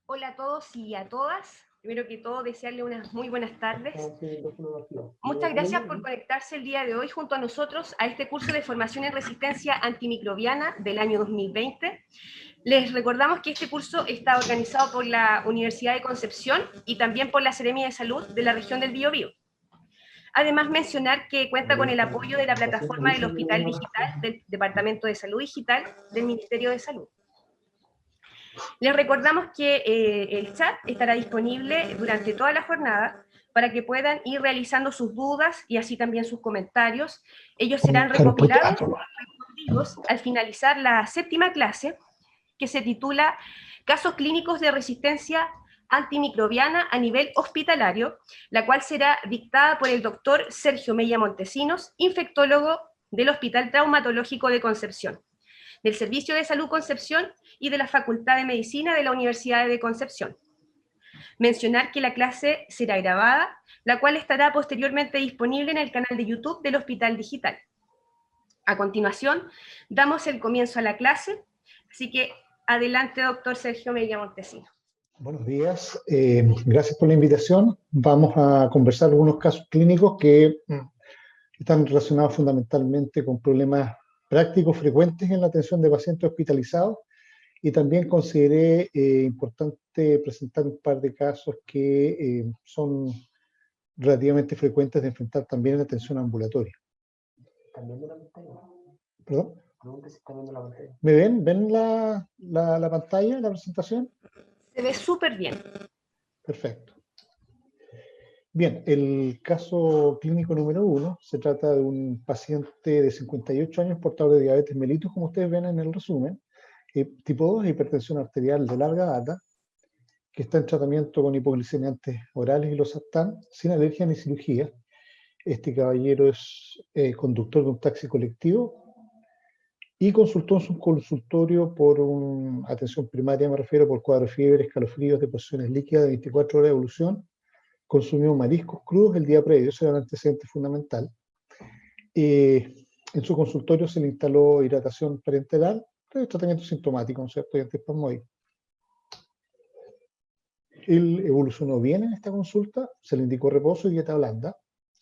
Hola a todos y a todas. Primero que todo, desearle unas muy buenas tardes. Muchas gracias por conectarse el día de hoy junto a nosotros a este curso de formación en resistencia antimicrobiana del año 2020. Les recordamos que este curso está organizado por la Universidad de Concepción y también por la Seremia de Salud de la región del Biobío. Además, mencionar que cuenta con el apoyo de la plataforma del Hospital Digital del Departamento de Salud Digital del Ministerio de Salud. Les recordamos que el chat estará disponible durante toda la jornada para que puedan ir realizando sus dudas y así también sus comentarios. Ellos serán recopilados al finalizar la séptima clase, que se titula Casos clínicos de resistencia antimicrobiana a nivel hospitalario, la cual será dictada por el doctor Sergio Mella Montesinos, infectólogo del Hospital Traumatológico de Concepción, del Servicio de Salud Concepción y de la Facultad de Medicina de la Universidad de Concepción. Mencionar que la clase será grabada, la cual estará posteriormente disponible en el canal de YouTube del Hospital Digital. A continuación, damos el comienzo a la clase, así que adelante, doctor Sergio Mella Montesinos. Buenos días, gracias por la invitación. Vamos a conversar algunos casos clínicos que están relacionados fundamentalmente con problemas prácticos frecuentes en la atención de pacientes hospitalizados, y también consideré importante presentar un par de casos que son relativamente frecuentes de enfrentar también en la atención ambulatoria. ¿También de la pantalla? ¿Perdón? Pregunta si está viendo la pantalla. ¿Me ven? ¿Ven la pantalla, la presentación? Se ve súper bien. Perfecto. Bien, el caso clínico número 1 se trata de un paciente de 58 años portador de diabetes mellitus, como ustedes ven en el resumen, tipo 2, hipertensión arterial de larga data, que está en tratamiento con hipoglicemiantes orales y losartán, sin alergia ni cirugía. Este caballero es conductor de un taxi colectivo y consultó en su consultorio por atención primaria, me refiero, por cuadro de fiebre, escalofríos, deposiciones líquidas de 24 horas de evolución. Consumió mariscos crudos el día previo, ese era un antecedente fundamental. En su consultorio se le instaló hidratación parenteral, tratamiento sintomático, ¿no es cierto?, y antiespasmódico. Él evolucionó bien en esta consulta, se le indicó reposo y dieta blanda,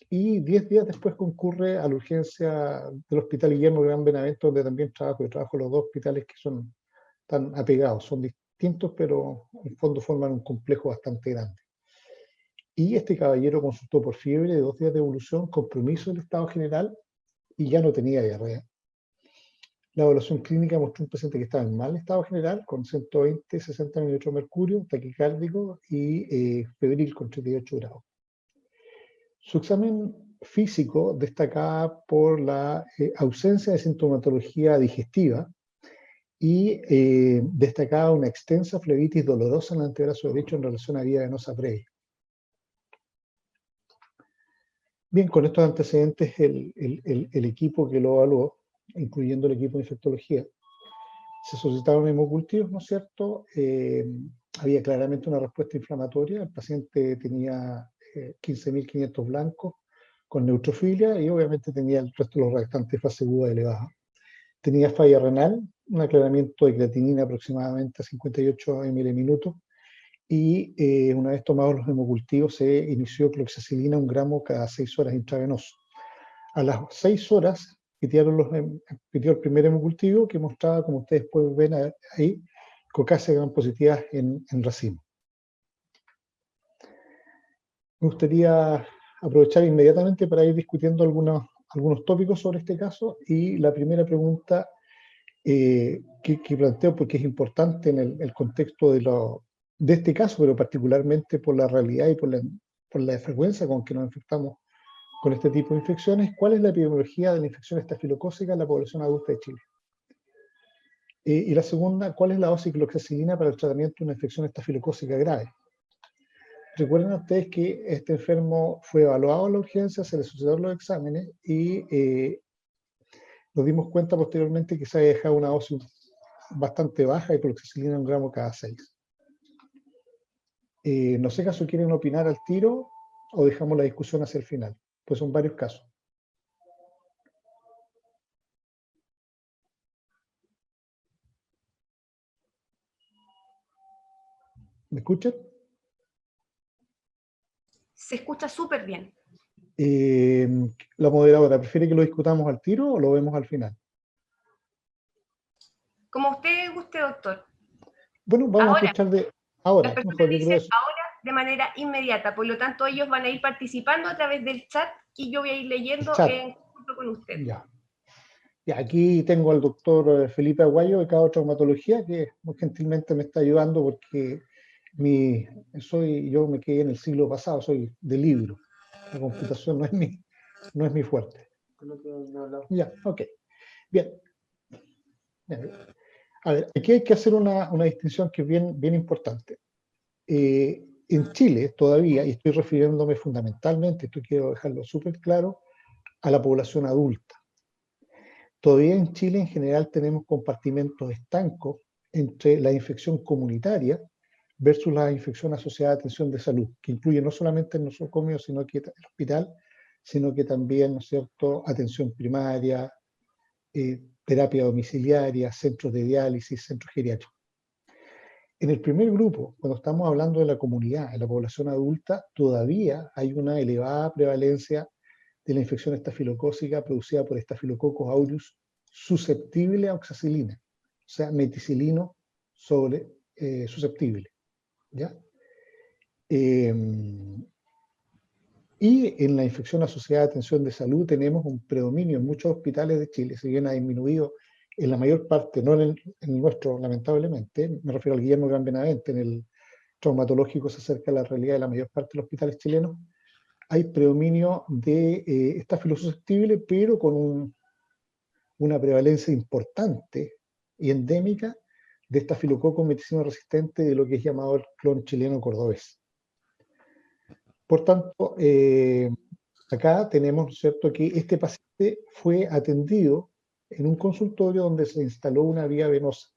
y 10 días después concurre a la urgencia del Hospital Guillermo Gran Benavente, donde también trabajo. Yo trabajo en los dos hospitales que son tan apegados, son distintos, pero en fondo forman un complejo bastante grande. Y este caballero consultó por fiebre de 2 días de evolución, compromiso del estado general, y ya no tenía diarrea. La evaluación clínica mostró un paciente que estaba en mal estado general, con 120-60 mililitros de mercurio, taquicárdico y febril con 38 grados. Su examen físico destacaba por la ausencia de sintomatología digestiva y destacaba una extensa flebitis dolorosa en el antebrazo derecho en relación a vía venosa previa. Bien, con estos antecedentes, el equipo que lo evaluó, incluyendo el equipo de infectología, se solicitaron hemocultivos, ¿no es cierto? Había claramente una respuesta inflamatoria. El paciente tenía 15.500 blancos con neutrofilia y obviamente tenía el resto de los restantes fase aguda elevada. Tenía falla renal, un aclaramiento de creatinina aproximadamente a 58 ml minuto, y una vez tomados los hemocultivos se inició cloxacilina 1 gramo cada 6 horas intravenoso. A las 6 horas pidió el primer hemocultivo, que mostraba, como ustedes pueden ver ahí, cocáceas gram positivas en racimo. Me gustaría aprovechar inmediatamente para ir discutiendo algunos tópicos sobre este caso, y la primera pregunta que planteo, porque es importante en el contexto de este caso, pero particularmente por la realidad y por la frecuencia con que nos infectamos con este tipo de infecciones: ¿cuál es la epidemiología de la infección estafilocócica en la población adulta de Chile? Y la segunda, ¿cuál es la dosis de cloxacilina para el tratamiento de una infección estafilocócica grave? Recuerden ustedes que este enfermo fue evaluado en la urgencia, se le sucedieron los exámenes y nos dimos cuenta posteriormente que se había dejado una dosis bastante baja de cloxacilina 1 gramo cada 6. No sé si quieren opinar al tiro o dejamos la discusión hacia el final, pues son varios casos. ¿Me escuchan? Se escucha súper bien. La moderadora, ¿prefiere que lo discutamos al tiro o lo vemos al final? Como usted guste, doctor. Bueno, vamos a Ahora, escuchar de las ahora, personas mejor, yo creo dicen eso. ahora de manera inmediata, por lo tanto ellos van a ir participando a través del chat y yo voy a ir El leyendo chat, en conjunto con usted. ya. Ya, aquí tengo al doctor Felipe Aguayo de Cabo Traumatología, que muy gentilmente me está ayudando porque yo me quedé en el siglo pasado, soy de libro. La computación no es mi fuerte. Ya, ok. Bien. Bien. A ver, aquí hay que hacer una distinción que es bien importante. En Chile todavía, y estoy refiriéndome fundamentalmente, esto quiero dejarlo súper claro, a la población adulta. Todavía en Chile en general tenemos compartimentos estancos entre la infección comunitaria versus la infección asociada a atención de salud, que incluye no solamente el nosocomio, sino que el hospital, sino que también, ¿no es cierto?, atención primaria, terapia domiciliaria, centros de diálisis, centros geriátricos. En el primer grupo, cuando estamos hablando de la comunidad, de la población adulta, todavía hay una elevada prevalencia de la infección estafilocócica producida por Staphylococcus aureus susceptible a oxacilina, o sea, meticilino susceptible. ¿Ya? Y en la infección asociada a atención de salud tenemos un predominio en muchos hospitales de Chile, si bien ha disminuido en la mayor parte, no en el nuestro lamentablemente, me refiero al Guillermo Gran Benavente, en el traumatológico se acerca a la realidad de la mayor parte de los hospitales chilenos, hay predominio de estáfilo susceptible, pero con una prevalencia importante y endémica de estafilococo meticilino resistente de lo que es llamado el clon chileno cordobés. Por tanto, acá tenemos, ¿cierto?, que este paciente fue atendido en un consultorio donde se instaló una vía venosa.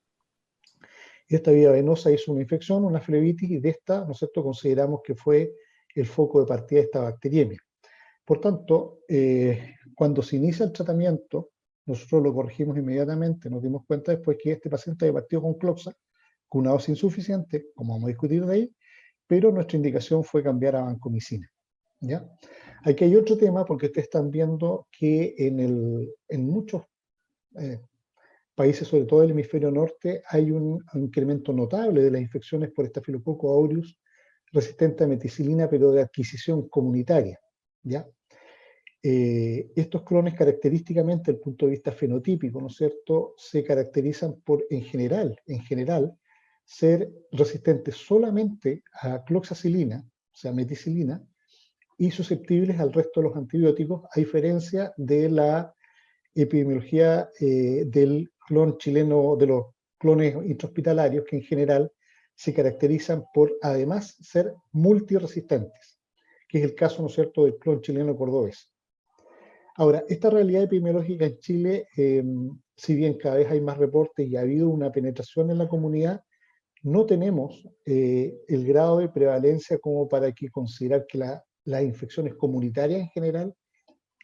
Esta vía venosa hizo una infección, una flebitis, y de esta, ¿no es cierto?, consideramos que fue el foco de partida de esta bacteriemia. Por tanto, cuando se inicia el tratamiento, nosotros lo corregimos inmediatamente, nos dimos cuenta después que este paciente había partido con cloxa, con una dosis insuficiente, como vamos a discutir de ahí, pero nuestra indicación fue cambiar a vancomicina. ¿Ya? Aquí hay otro tema, porque ustedes están viendo que en muchos países, sobre todo del hemisferio norte, hay un incremento notable de las infecciones por Staphylococcus aureus resistente a meticilina, pero de adquisición comunitaria. ¿Ya? Estos clones característicamente, desde el punto de vista fenotípico, ¿no es cierto?, se caracterizan por, en general, ser resistentes solamente a cloxacilina, o sea, meticilina, y susceptibles al resto de los antibióticos, a diferencia de la epidemiología del clon chileno, de los clones intrahospitalarios, que en general se caracterizan por, además, ser multiresistentes, que es el caso, ¿no es cierto?, del clon chileno cordobés. Ahora, esta realidad epidemiológica en Chile, si bien cada vez hay más reportes y ha habido una penetración en la comunidad, no tenemos el grado de prevalencia como para que considerar que las infecciones comunitarias en general,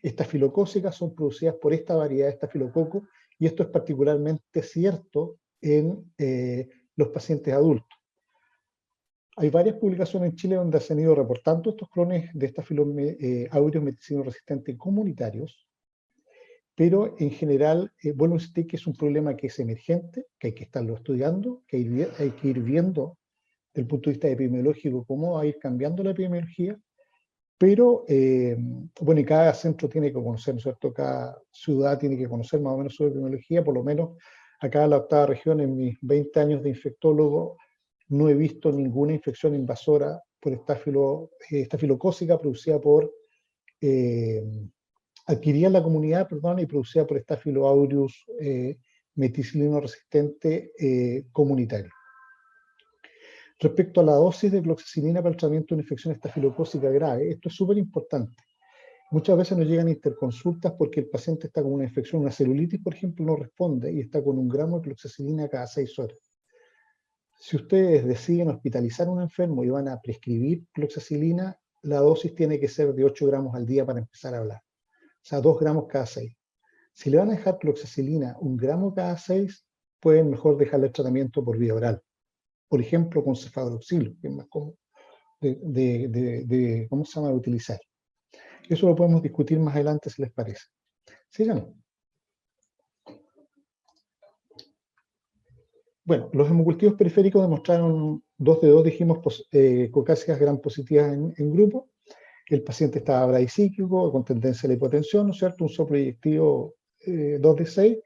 estafilocócicas, son producidas por esta variedad de estafilococo, y esto es particularmente cierto en los pacientes adultos. Hay varias publicaciones en Chile donde se han ido reportando estos clones de Staphylococcus aureus meticilino resistentes comunitarios, pero en general, vuelvo a insistir que es un problema que es emergente, que hay que estarlo estudiando, que hay que ir viendo desde el punto de vista epidemiológico cómo va a ir cambiando la epidemiología, pero, bueno, y cada centro tiene que conocer, ¿no es cierto?, cada ciudad tiene que conocer más o menos su epidemiología. Por lo menos acá en la octava región, en mis 20 años de infectólogo, no he visto ninguna infección invasora por estafilocócica producida por, adquirida en la comunidad, perdón, y producida por Staphylo aureus meticilino resistente comunitario. Respecto a la dosis de cloxacilina para el tratamiento de una infección estafilocócica grave, esto es súper importante. Muchas veces nos llegan interconsultas porque el paciente está con una infección, una celulitis, por ejemplo, no responde y está con 1 gramo de cloxacilina cada 6 horas. Si ustedes deciden hospitalizar a un enfermo y van a prescribir cloxacilina, la dosis tiene que ser de 8 gramos al día para empezar a hablar. O sea, 2 gramos cada 6. Si le van a dejar cloxacilina 1 gramo cada 6, pueden mejor dejarle el tratamiento por vía oral. por ejemplo, con cefadroxilo, que es más común ¿cómo se llama?, de utilizar. Eso lo podemos discutir más adelante si les parece. Sigan. Bueno, los hemocultivos periféricos demostraron 2 de 2, dijimos, caucásicas gram positivas en grupo. El paciente estaba bradicíclico, con tendencia a la hipotensión, ¿no es cierto? Un soplo eyectivo 2 de 6,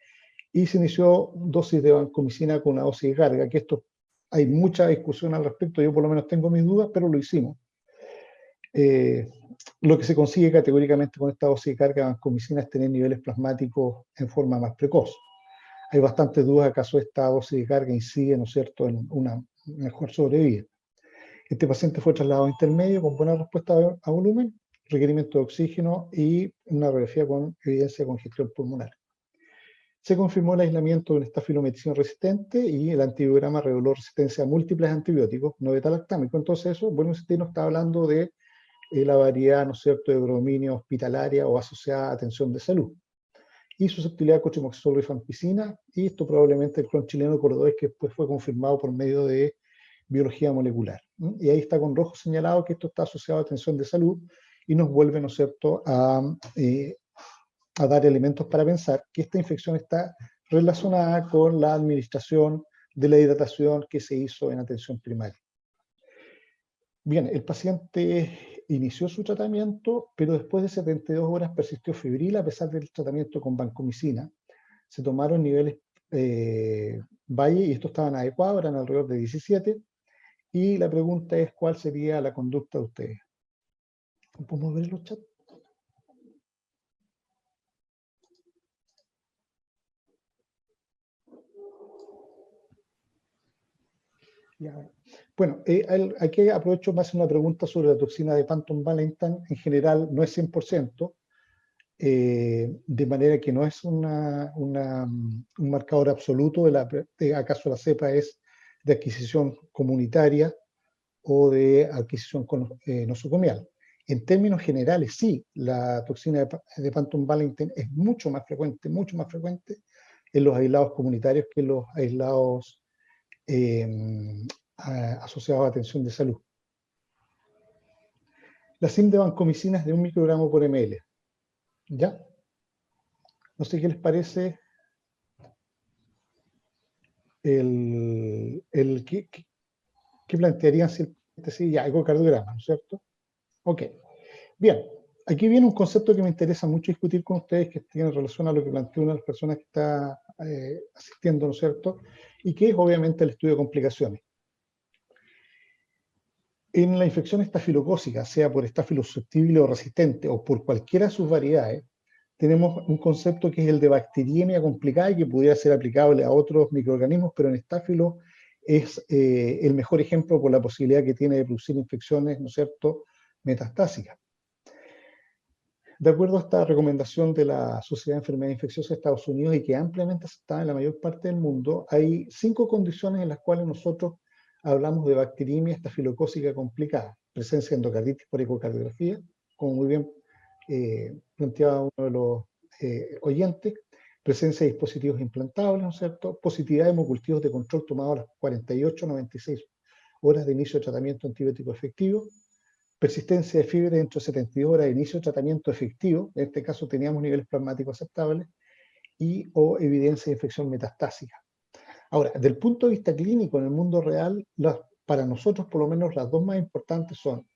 y se inició dosis de vancomicina con una dosis de carga, que esto hay mucha discusión al respecto, yo por lo menos tengo mis dudas, pero lo hicimos. Lo que se consigue categóricamente con esta dosis de carga de vancomicina es tener niveles plasmáticos en forma más precoz. Hay bastantes dudas acaso esta dosis de carga incide, ¿no es cierto?, en una mejor sobrevida. Este paciente fue trasladado a intermedio con buena respuesta a volumen, requerimiento de oxígeno y una radiografía con evidencia de congestión pulmonar. Se confirmó el aislamiento de una estafilometicina resistente y el antibiograma reveló resistencia a múltiples antibióticos, no beta-lactámico. Entonces eso, bueno, usted nos está hablando de la variedad, ¿no es cierto?, de brominia hospitalaria o asociada a atención de salud. Y susceptibilidad a cotrimoxazol y rifampicina, y esto probablemente el clon chileno Coro2, que después fue confirmado por medio de biología molecular. Y ahí está con rojo señalado que esto está asociado a atención de salud y nos vuelve, ¿no es cierto?, a dar elementos para pensar que esta infección está relacionada con la administración de la hidratación que se hizo en atención primaria. Bien, el paciente inició su tratamiento, pero después de 72 horas persistió febril a pesar del tratamiento con vancomicina. Se tomaron niveles Valle y estos estaban adecuados, eran alrededor de 17. Y la pregunta es, ¿cuál sería la conducta de ustedes? ¿Podemos ver los chats? Ya. Bueno, aquí aprovecho más una pregunta sobre la toxina de Phantom Valentine. En general no es 100%, de manera que no es un marcador absoluto de acaso la cepa es de adquisición comunitaria o de adquisición nosocomial. En términos generales, sí, la toxina de Phantom Valentine es mucho más frecuente en los aislados comunitarios que en los aislados asociados a atención de salud. La SIM de vancomicina es de 1 microgramo por ml. ¿Ya? No sé qué les parece ¿qué plantearían si sí, ya, ecocardiograma, ¿no es cierto? Ok. Bien, aquí viene un concepto que me interesa mucho discutir con ustedes, que tiene relación a lo que planteó una de las personas que está asistiendo, ¿no es cierto? Y que es obviamente el estudio de complicaciones. En la infección estafilocócica, sea por estáfilo susceptible o resistente, o por cualquiera de sus variedades, tenemos un concepto que es el de bacteriemia complicada y que pudiera ser aplicable a otros microorganismos, pero en estáfilo es el mejor ejemplo por la posibilidad que tiene de producir infecciones, ¿no es cierto?, metastásicas. De acuerdo a esta recomendación de la Sociedad de Enfermedades Infecciosas de Estados Unidos y que ampliamente aceptada en la mayor parte del mundo, hay 5 condiciones en las cuales nosotros hablamos de bacteriemia estafilocócica complicada. Presencia de endocarditis por ecocardiografía, como muy bien planteaba uno de los oyentes, presencia de dispositivos implantables, ¿no es cierto?, positividad de hemocultivos de control tomado a las 48-96 horas de inicio de tratamiento antibiótico efectivo, persistencia de fiebre dentro de 72 horas de inicio de tratamiento efectivo, en este caso teníamos niveles plasmáticos aceptables, y o evidencia de infección metastásica. Ahora, desde el punto de vista clínico, en el mundo real, para nosotros por lo menos las dos más importantes son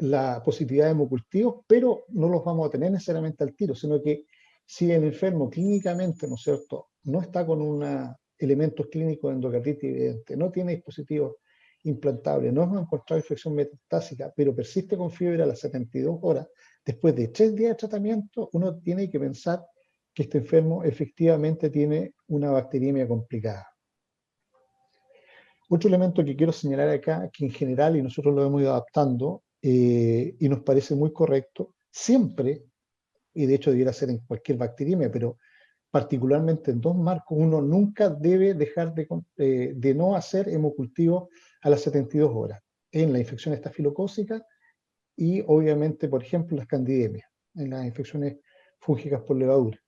la positividad de hemocultivos, pero no los vamos a tener necesariamente al tiro, sino que si el enfermo clínicamente, ¿no es cierto?, no está con elementos clínicos de endocarditis evidente, no tiene dispositivos implantables, no hemos encontrado infección metastásica, pero persiste con fiebre a las 72 horas, después de 3 días de tratamiento, uno tiene que pensar que este enfermo efectivamente tiene una bacteriemia complicada. Otro elemento que quiero señalar acá, que en general, y nosotros lo hemos ido adaptando, y nos parece muy correcto, siempre, y de hecho debiera ser en cualquier bacteriemia, pero particularmente en 2 marcos, uno nunca debe dejar de no hacer hemocultivo a las 72 horas, en la infección estafilocócica y obviamente, por ejemplo, las candidemias, en las infecciones fúngicas por levadura.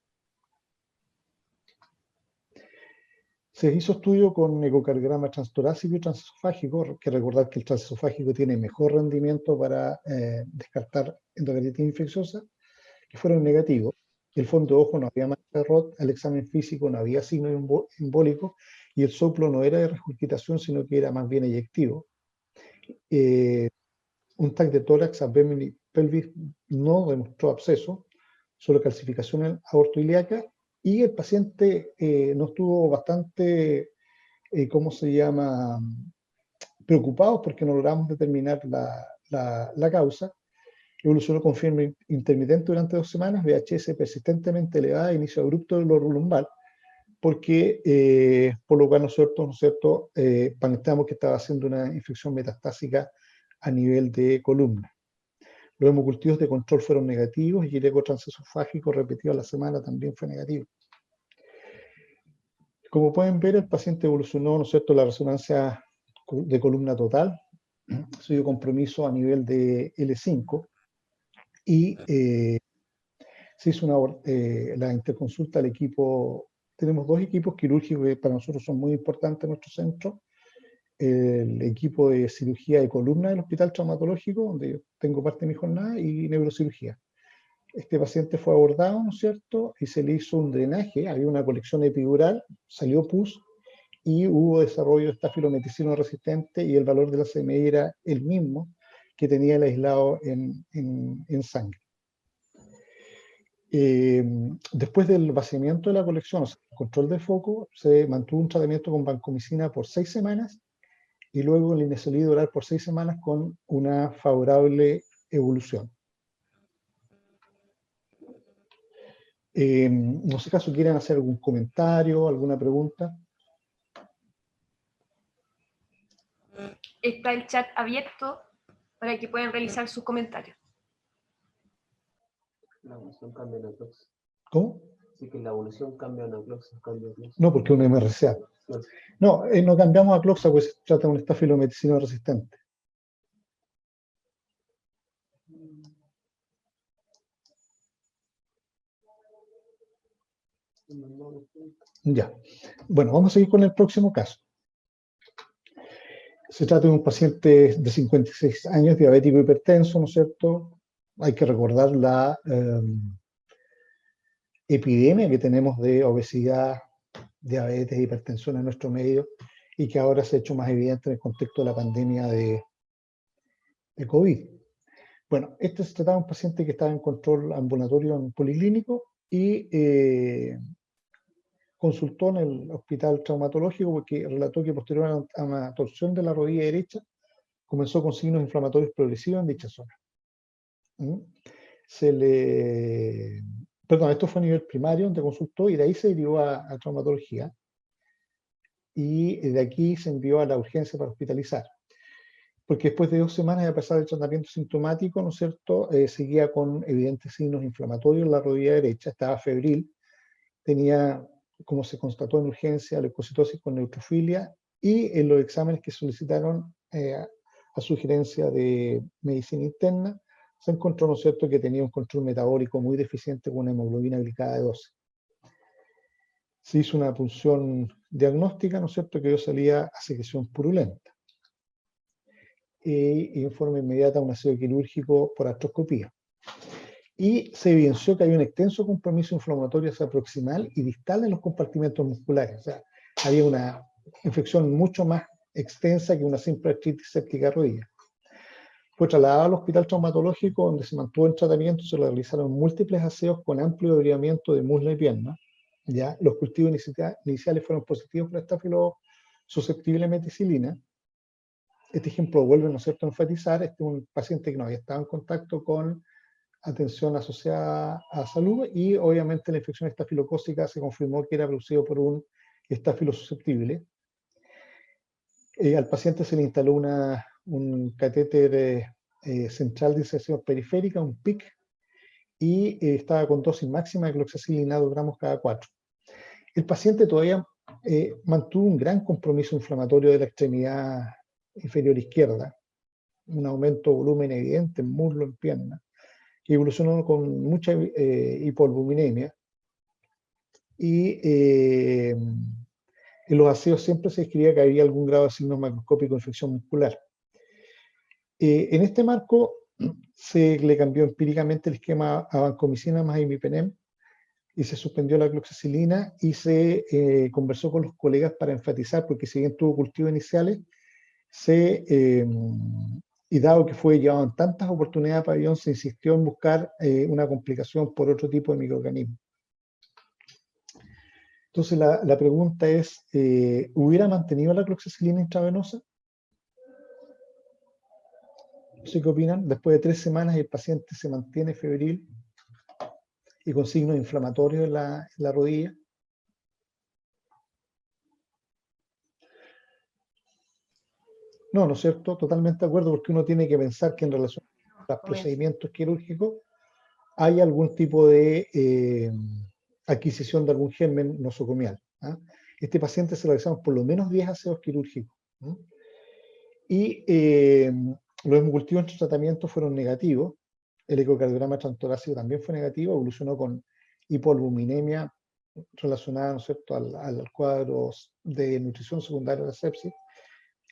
Se hizo estudio con ecocardiograma transtorácico y transesofágico, que recordar que el transesofágico tiene mejor rendimiento para descartar endocarditis infecciosa, que fueron negativos. El fondo de ojo no había mancha de Roth, el examen físico no había signo embólico y el soplo no era de regurgitación, sino que era más bien eyectivo. Un TAC de tórax, abdomen y pelvis no demostró absceso, solo calcificación aortoilíaca, y el paciente no estuvo bastante, ¿cómo se llama?, preocupados porque no logramos determinar la causa. Evolucionó con fiebre intermitente durante 2 semanas, VHS persistentemente elevada, inicio abrupto del lóbulo lumbar, porque por lo cual, ¿no es cierto? Pensamos que estaba haciendo una infección metastásica a nivel de columna. Los hemocultivos de control fueron negativos y el eco transesofágico repetido a la semana también fue negativo. Como pueden ver, el paciente evolucionó, ¿no es cierto?, la resonancia de columna total, se dio compromiso a nivel de L5 y se hizo la interconsulta al equipo. Tenemos 2 equipos quirúrgicos que para nosotros son muy importantes en nuestro centro. El equipo de cirugía de columna del hospital traumatológico, donde yo tengo parte de mi jornada, y neurocirugía. Este paciente fue abordado, ¿no es cierto?, y se le hizo un drenaje, había una colección epidural, salió pus, y hubo desarrollo de estafilometicino resistente, y el valor de la CMI era el mismo que tenía el aislado en sangre. Después del vaciamiento de la colección, o sea, el control de foco, se mantuvo un tratamiento con vancomicina por 6 semanas, y luego el linezolid oral por 6 semanas con una favorable evolución. No sé si acaso quieren hacer algún comentario, alguna pregunta. Está el chat abierto para que puedan realizar sus comentarios. La evolución cambia en Aclox. ¿Cómo? Sí, que la evolución cambia en Aclox. No, porque es un MRCA. No, no cambiamos a Cloxa, pues se trata de un estafilometicino resistente. Ya. Bueno, vamos a seguir con el próximo caso. Se trata de un paciente de 56 años, diabético hipertenso, ¿no es cierto? Hay que recordar la epidemia que tenemos de obesidad, diabetes e hipertensión en nuestro medio, y que ahora se ha hecho más evidente en el contexto de la pandemia de COVID. Bueno, este se trataba de un paciente que estaba en control ambulatorio en policlínico y consultó en el hospital traumatológico porque relató que posterior a una torsión de la rodilla derecha comenzó con signos inflamatorios progresivos en dicha zona. Perdón, esto fue a nivel primario donde consultó y de ahí se derivó a traumatología y de aquí se envió a la urgencia para hospitalizar. Porque después de 2 semanas de pasar el tratamiento sintomático, ¿no es cierto?, seguía con evidentes signos inflamatorios en la rodilla derecha, estaba febril, tenía, como se constató en urgencia, leucocitosis con neutrofilia, y en los exámenes que solicitaron a sugerencia de medicina interna, se encontró, ¿no es cierto?, que tenía un control metabólico muy deficiente con una hemoglobina glicada de 12. Se hizo una punción diagnóstica, ¿no es cierto?, que dio salida a secreción purulenta. Informe inmediato a un aseo quirúrgico por artroscopía. Y se evidenció que hay un extenso compromiso inflamatorio hacia proximal y distal en los compartimentos musculares. O sea, había una infección mucho más extensa que una simple artritis séptica de rodilla. Fue trasladado al hospital traumatológico donde se mantuvo en tratamiento, se le realizaron múltiples aseos con amplio debridamiento de muslo y pierna. ¿Ya? Los cultivos iniciales fueron positivos por estáfilo susceptible a meticilina. Este ejemplo vuelve, ¿no es cierto?, a enfatizar, este es un paciente que no había estado en contacto con atención asociada a salud y obviamente la infección estafilocócica se confirmó que era producido por un estáfilo susceptible. Al paciente se le instaló un catéter central de inserción periférica, un PIC, y estaba con dosis máxima de cloxacillina 2 gramos cada 4. El paciente todavía mantuvo un gran compromiso inflamatorio de la extremidad inferior izquierda, un aumento de volumen evidente en muslo, en pierna, que evolucionó con mucha hipoalbuminemia y En los aseos siempre se describía que había algún grado de signos macroscópicos de infección muscular. En este marco se le cambió empíricamente el esquema a vancomicina más imipenem y se suspendió la cloxacilina y se conversó con los colegas para enfatizar, porque si bien tuvo cultivos iniciales, y dado que fue llevado en tantas oportunidades a pabellón, se insistió en buscar una complicación por otro tipo de microorganismo. Entonces la pregunta es, ¿hubiera mantenido la cloxacilina intravenosa? No sé qué opinan. Después de 3 semanas el paciente se mantiene febril y con signos inflamatorios en la rodilla. No, ¿no es cierto? Totalmente de acuerdo, porque uno tiene que pensar que en relación a los procedimientos quirúrgicos hay algún tipo de adquisición de algún germen nosocomial. ¿Ah? Este paciente se realizamos por lo menos 10 aseos quirúrgicos. ¿No? Y los hemocultivos en su tratamiento fueron negativos. El ecocardiograma transtorácico también fue negativo, evolucionó con hipoalbuminemia relacionada, ¿no es cierto?, al cuadro de nutrición secundaria de sepsis.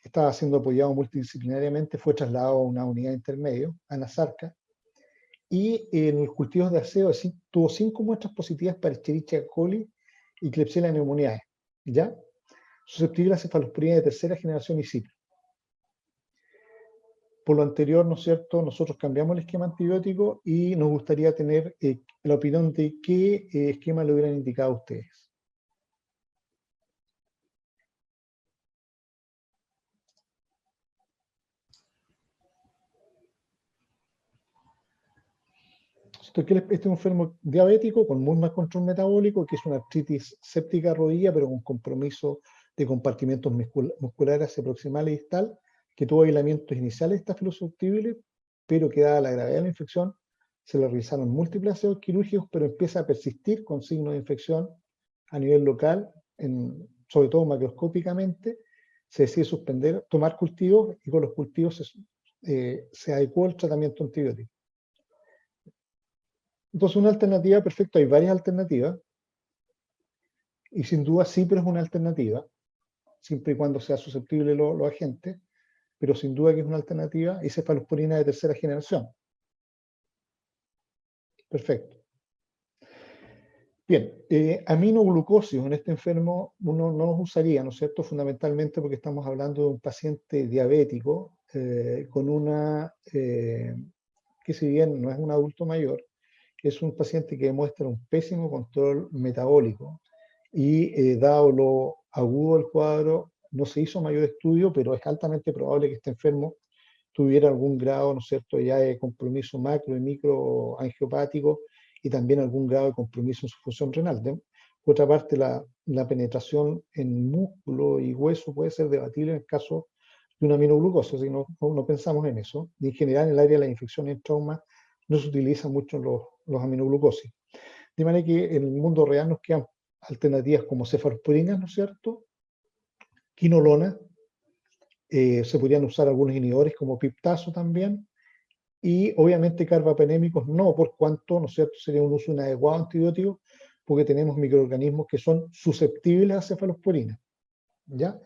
Estaba siendo apoyado multidisciplinariamente, fue trasladado a una unidad intermedio, a Nasarca, y en los cultivos de aseo tuvo 5 muestras positivas para Escherichia coli y Klebsiella pneumoniae, ¿ya? Susceptible a cefalosporina de tercera generación y cipro. Por lo anterior, ¿no es cierto?, nosotros cambiamos el esquema antibiótico y nos gustaría tener la opinión de qué esquema le hubieran indicado a ustedes. Este es un enfermo diabético con muy mal control metabólico, que es una artritis séptica rodilla, pero con compromiso de compartimentos musculares hacia proximal y distal, que tuvo aislamientos iniciales de estafilos susceptibles, pero que dada la gravedad de la infección, se le realizaron múltiples aseos quirúrgicos, pero empieza a persistir con signos de infección a nivel local, sobre todo macroscópicamente. Se decide suspender, tomar cultivos, y con los cultivos se adecuó el tratamiento antibiótico. Entonces, una alternativa, perfecto, hay varias alternativas, y sin duda cipro es una alternativa, siempre y cuando sea susceptible los agentes, pero sin duda que es una alternativa, y cefalosporina de tercera generación. Perfecto. Bien, aminoglucosios en este enfermo uno no los usaría, ¿no es cierto? Fundamentalmente porque estamos hablando de un paciente diabético con una, que si bien no es un adulto mayor, es un paciente que demuestra un pésimo control metabólico y dado lo agudo del cuadro, no se hizo mayor estudio, pero es altamente probable que este enfermo tuviera algún grado, ¿no es cierto?, ya de compromiso macro y micro angiopático y también algún grado de compromiso en su función renal. Por otra parte, la penetración en músculo y hueso puede ser debatible en el caso de una aminoglucosis, si no pensamos en eso. Y en general, en el área de la infección y el trauma no se utilizan mucho los aminoglucosis. De manera que en el mundo real nos quedan alternativas como cefalosporinas, ¿no es cierto?, quinolona, se podrían usar algunos inhibidores como piptazo también, y obviamente carbapenémicos no, por cuanto, ¿no es cierto?, sería un uso inadecuado de antibióticos, porque tenemos microorganismos que son susceptibles a cefalosporina, ¿ya?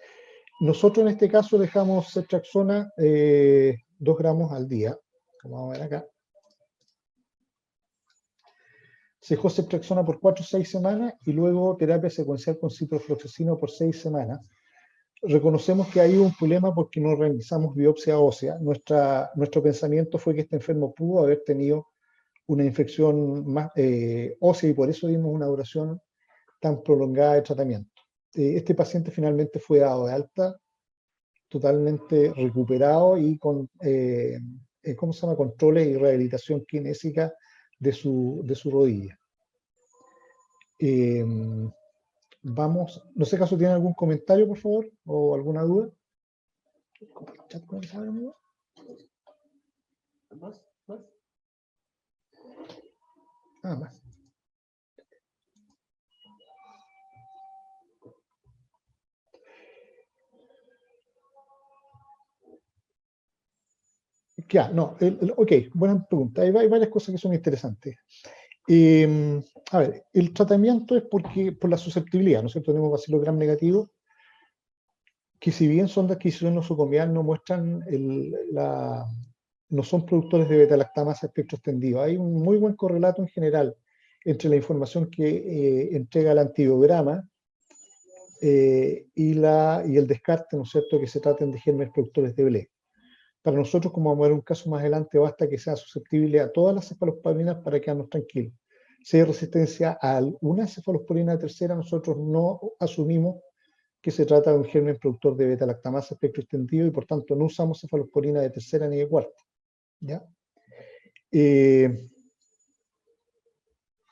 Nosotros en este caso dejamos ceftriaxona 2 gramos al día, como vamos a ver acá. Se dejó ceftriaxona por 4 o 6 semanas y luego terapia secuencial con ciprofloxacino por 6 semanas. Reconocemos que hay un problema porque no realizamos biopsia ósea. Nuestro pensamiento fue que este enfermo pudo haber tenido una infección más, ósea, y por eso dimos una duración tan prolongada de tratamiento. Este paciente finalmente fue dado de alta, totalmente recuperado y con ¿cómo se llama?, controles y rehabilitación kinésica de su rodilla. Vamos, no sé caso tienen algún comentario, por favor, o alguna duda. Nada más. Ya, no, ok, buena pregunta. Hay varias cosas que son interesantes. A ver, el tratamiento es por la susceptibilidad, ¿no es cierto? Tenemos bacilo gram negativo, que si bien son de adquisición nosocomial, no muestran no son productores de beta-lactamasa espectro extendido. Hay un muy buen correlato en general entre la información que entrega el antibiograma y el descarte, ¿no es cierto?, que se traten de gérmenes productores de BLE. Para nosotros, como vamos a ver un caso más adelante, basta que sea susceptible a todas las cefalosporinas para quedarnos tranquilos. Si hay resistencia a alguna cefalosporina tercera, nosotros no asumimos que se trata de un germen productor de beta-lactamasa espectro extendido y por tanto no usamos cefalosporina de tercera ni de cuarta. ¿Ya?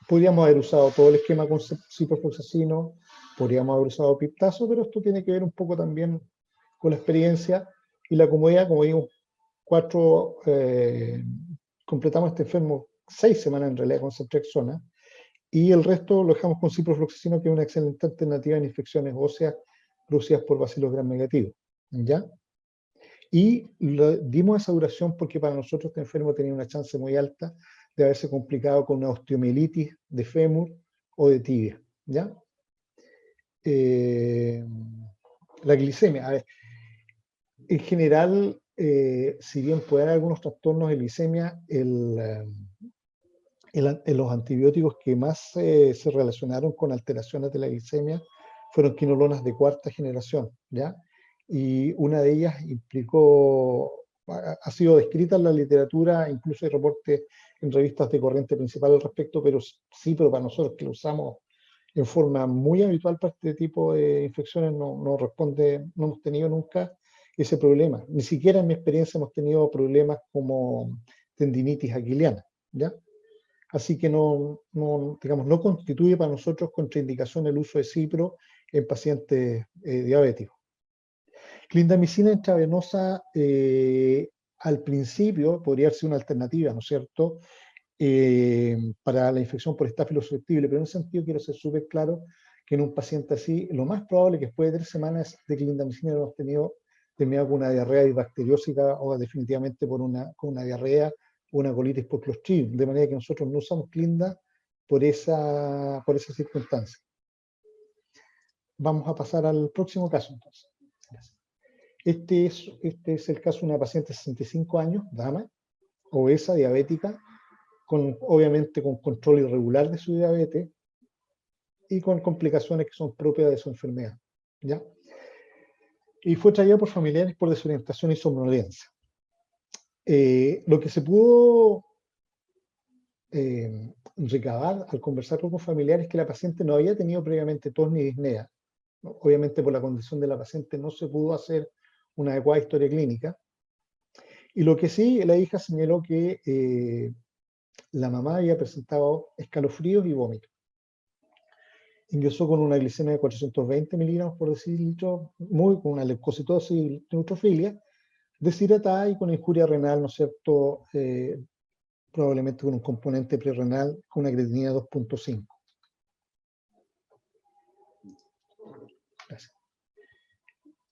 Podríamos haber usado todo el esquema con ciprofloxacino, podríamos haber usado piptazo, pero esto tiene que ver un poco también con la experiencia y la comodidad. Como digo, completamos este enfermo 6 semanas en realidad con ceftriaxona, y el resto lo dejamos con ciprofloxacino, que es una excelente alternativa en infecciones óseas producidas por bacilos gram negativos. ¿Ya? Y dimos esa duración porque para nosotros este enfermo tenía una chance muy alta de haberse complicado con una osteomielitis de fémur o de tibia. ¿Ya? La glicemia, a ver, en general, si bien puede haber algunos trastornos de glicemia, los antibióticos que más se relacionaron con alteraciones de la glicemia fueron quinolonas de cuarta generación, ¿ya? Y una de ellas ha sido descrita en la literatura, incluso hay reportes en revistas de corriente principal al respecto, pero para nosotros que lo usamos en forma muy habitual para este tipo de infecciones, no hemos tenido nunca ese problema. Ni siquiera en mi experiencia hemos tenido problemas como tendinitis aquiliana, ¿ya? Así que no constituye para nosotros contraindicación el uso de cipro en pacientes diabéticos. Clindamicina intravenosa al principio podría ser una alternativa, ¿no es cierto?, para la infección por estáfilos susceptible, pero en ese sentido quiero ser súper claro que en un paciente así, lo más probable es que después de 3 semanas de clindamicina hemos tenido terminado con una diarrea bacteriósica o definitivamente con una diarrea o una colitis por Clostridium, de manera que nosotros no usamos clinda por esa circunstancia. Vamos a pasar al próximo caso entonces. Este es el caso de una paciente de 65 años, dama, obesa, diabética, obviamente con control irregular de su diabetes y con complicaciones que son propias de su enfermedad, ¿ya? Y fue traída por familiares por desorientación y somnolencia. Lo que se pudo recabar al conversar con familiares es que la paciente no había tenido previamente tos ni disnea. Obviamente por la condición de la paciente no se pudo hacer una adecuada historia clínica. Y lo que sí, la hija señaló que la mamá había presentado escalofríos y vómitos. Ingresó con una glicemia de 420 miligramos por decilitro, con una leucocitosis y neutrofilia, deshidratada y con injuria renal, ¿no es cierto?, probablemente con un componente prerrenal con una creatinina 2.5. Gracias.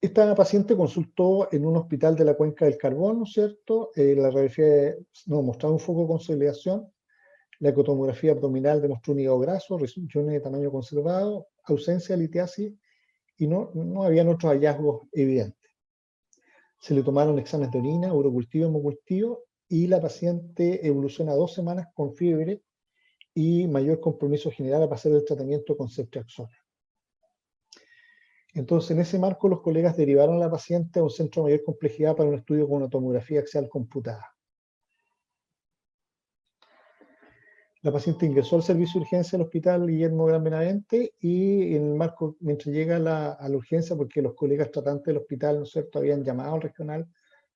Esta paciente consultó en un hospital de la Cuenca del Carbón, ¿no es cierto? La radiografía nos mostraba un foco de consolidación, la ecotomografía abdominal demostró un hígado graso, regiones de tamaño conservado, ausencia de litiasis y no habían otros hallazgos evidentes. Se le tomaron exámenes de orina, urocultivo y hemocultivo, y la paciente evoluciona 2 semanas con fiebre y mayor compromiso general a pasar el tratamiento con ceftriaxona. Entonces, en ese marco, los colegas derivaron a la paciente a un centro de mayor complejidad para un estudio con una tomografía axial computada. La paciente ingresó al servicio de urgencia del hospital Guillermo Gran Benavente y en el marco, mientras llega a la urgencia, porque los colegas tratantes del hospital, ¿no es cierto?, habían llamado al regional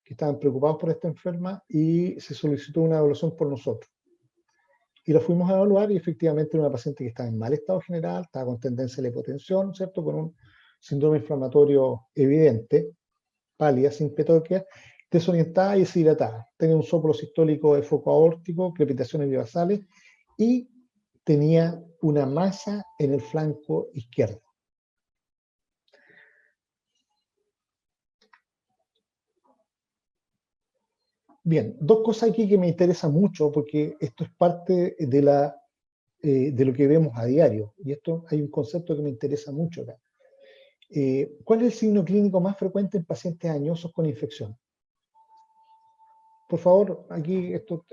que estaban preocupados por esta enferma y se solicitó una evaluación por nosotros. Y la fuimos a evaluar y efectivamente era una paciente que estaba en mal estado general, estaba con tendencia a la hipotensión, ¿no es cierto?, con un síndrome inflamatorio evidente, pálida, sin petoquia, desorientada y deshidratada. Tenía un soplo sistólico de foco aórtico, crepitaciones bivasales y tenía una masa en el flanco izquierdo. Bien, 2 cosas aquí que me interesan mucho porque esto es parte de lo que vemos a diario y esto hay un concepto que me interesa mucho acá. ¿Cuál es el signo clínico más frecuente en pacientes añosos con infección? Por favor, aquí esto,